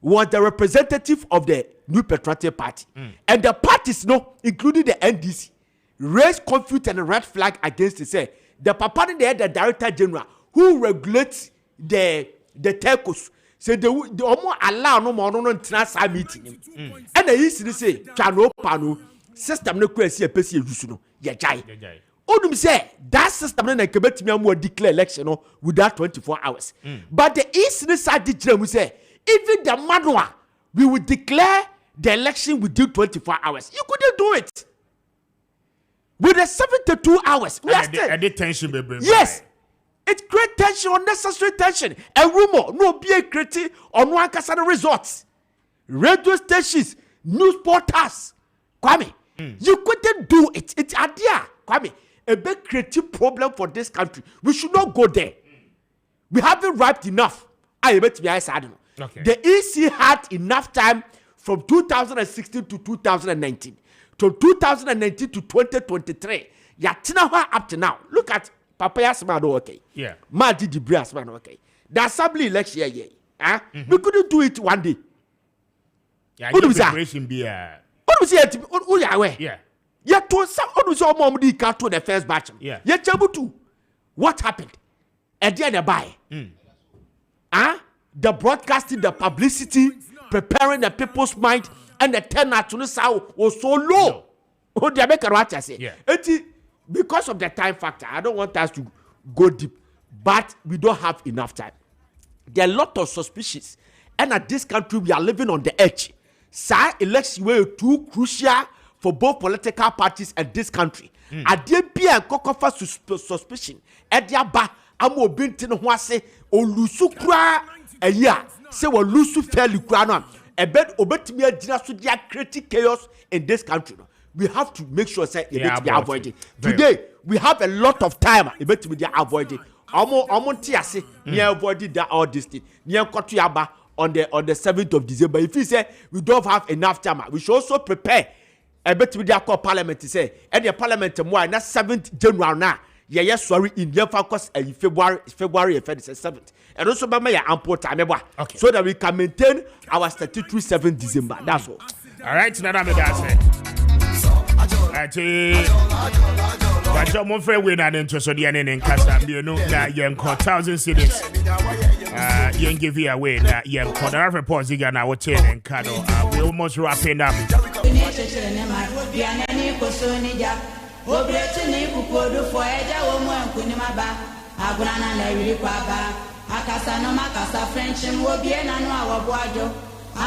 was the representative of the New Patriotic Party. And the parties, including the NDC, raised conflict and a red flag against it. Say the papa there, the Director General, who regulates the telcos, say they almost allow no more international meeting. And they used to say, "Chano pano system no kwesi e pesi yusu no yejai." Odum say that system na kebet me am declare election without 24 hours. But the East side did say even the manual we will declare the election within 24 hours. You couldn't do it. With the 72 hours. We are still tension, baby. Yes. It creates tension, unnecessary tension. A rumor, no be a critic on one casino results. Radio stations, news portals. Kwame, you couldn't do it. It's idea. Kwame, a big creative problem for this country. We should not go there. We haven't wrapped enough. I bet me I said no. The EC had enough time from 2016 to 2019. To 2019 to 2023. Yatina up to now. Look at Papaya Smano, okay. Yeah. Madi Dibria Smano, okay. The assembly election, we couldn't do it one day. Yeah, what was that? What was it? Yeah. Yeah, to some of the car to the first batch. Yeah. Yeah, Chabutu. What happened? And then buy. The broadcasting, the publicity, preparing the people's mind, and the turnout to the south was so low. Oh, they make a right to say. Yeah. Because of the time factor, I don't want us to go deep, but we don't have enough time. There are a lot of suspicions, and at this country we are living on the edge. Sir, elections were too crucial for both political parties and this country. I did be a cocofa suspicion. At the aba, I'm obinting who say, "Oh, Lusukra, a year, say, well, Lusu fairly crana." A bed obet me a dinner to create chaos in this country. We have to make sure that it be avoided. Today, we have a lot of time. It be avoided. Tiase, avoided that all this thing. Kotiaba on the 7th of December. If you say we don't have enough time, we should also prepare. I bet we call parliament to say, and the parliament tomorrow, not 7th January now. Yes, sorry, in the focus February 7th. And also by my ample time, okay, so that we can maintain our statutory 7th December. That's all. All right, now that's it. But your mom friend win an interest on the end in Casa, you know, that young 1,000 cities. You give you away that young corner reports you got our 10 and Cado. We almost wrapping up. Akasa no makasa French will be an annual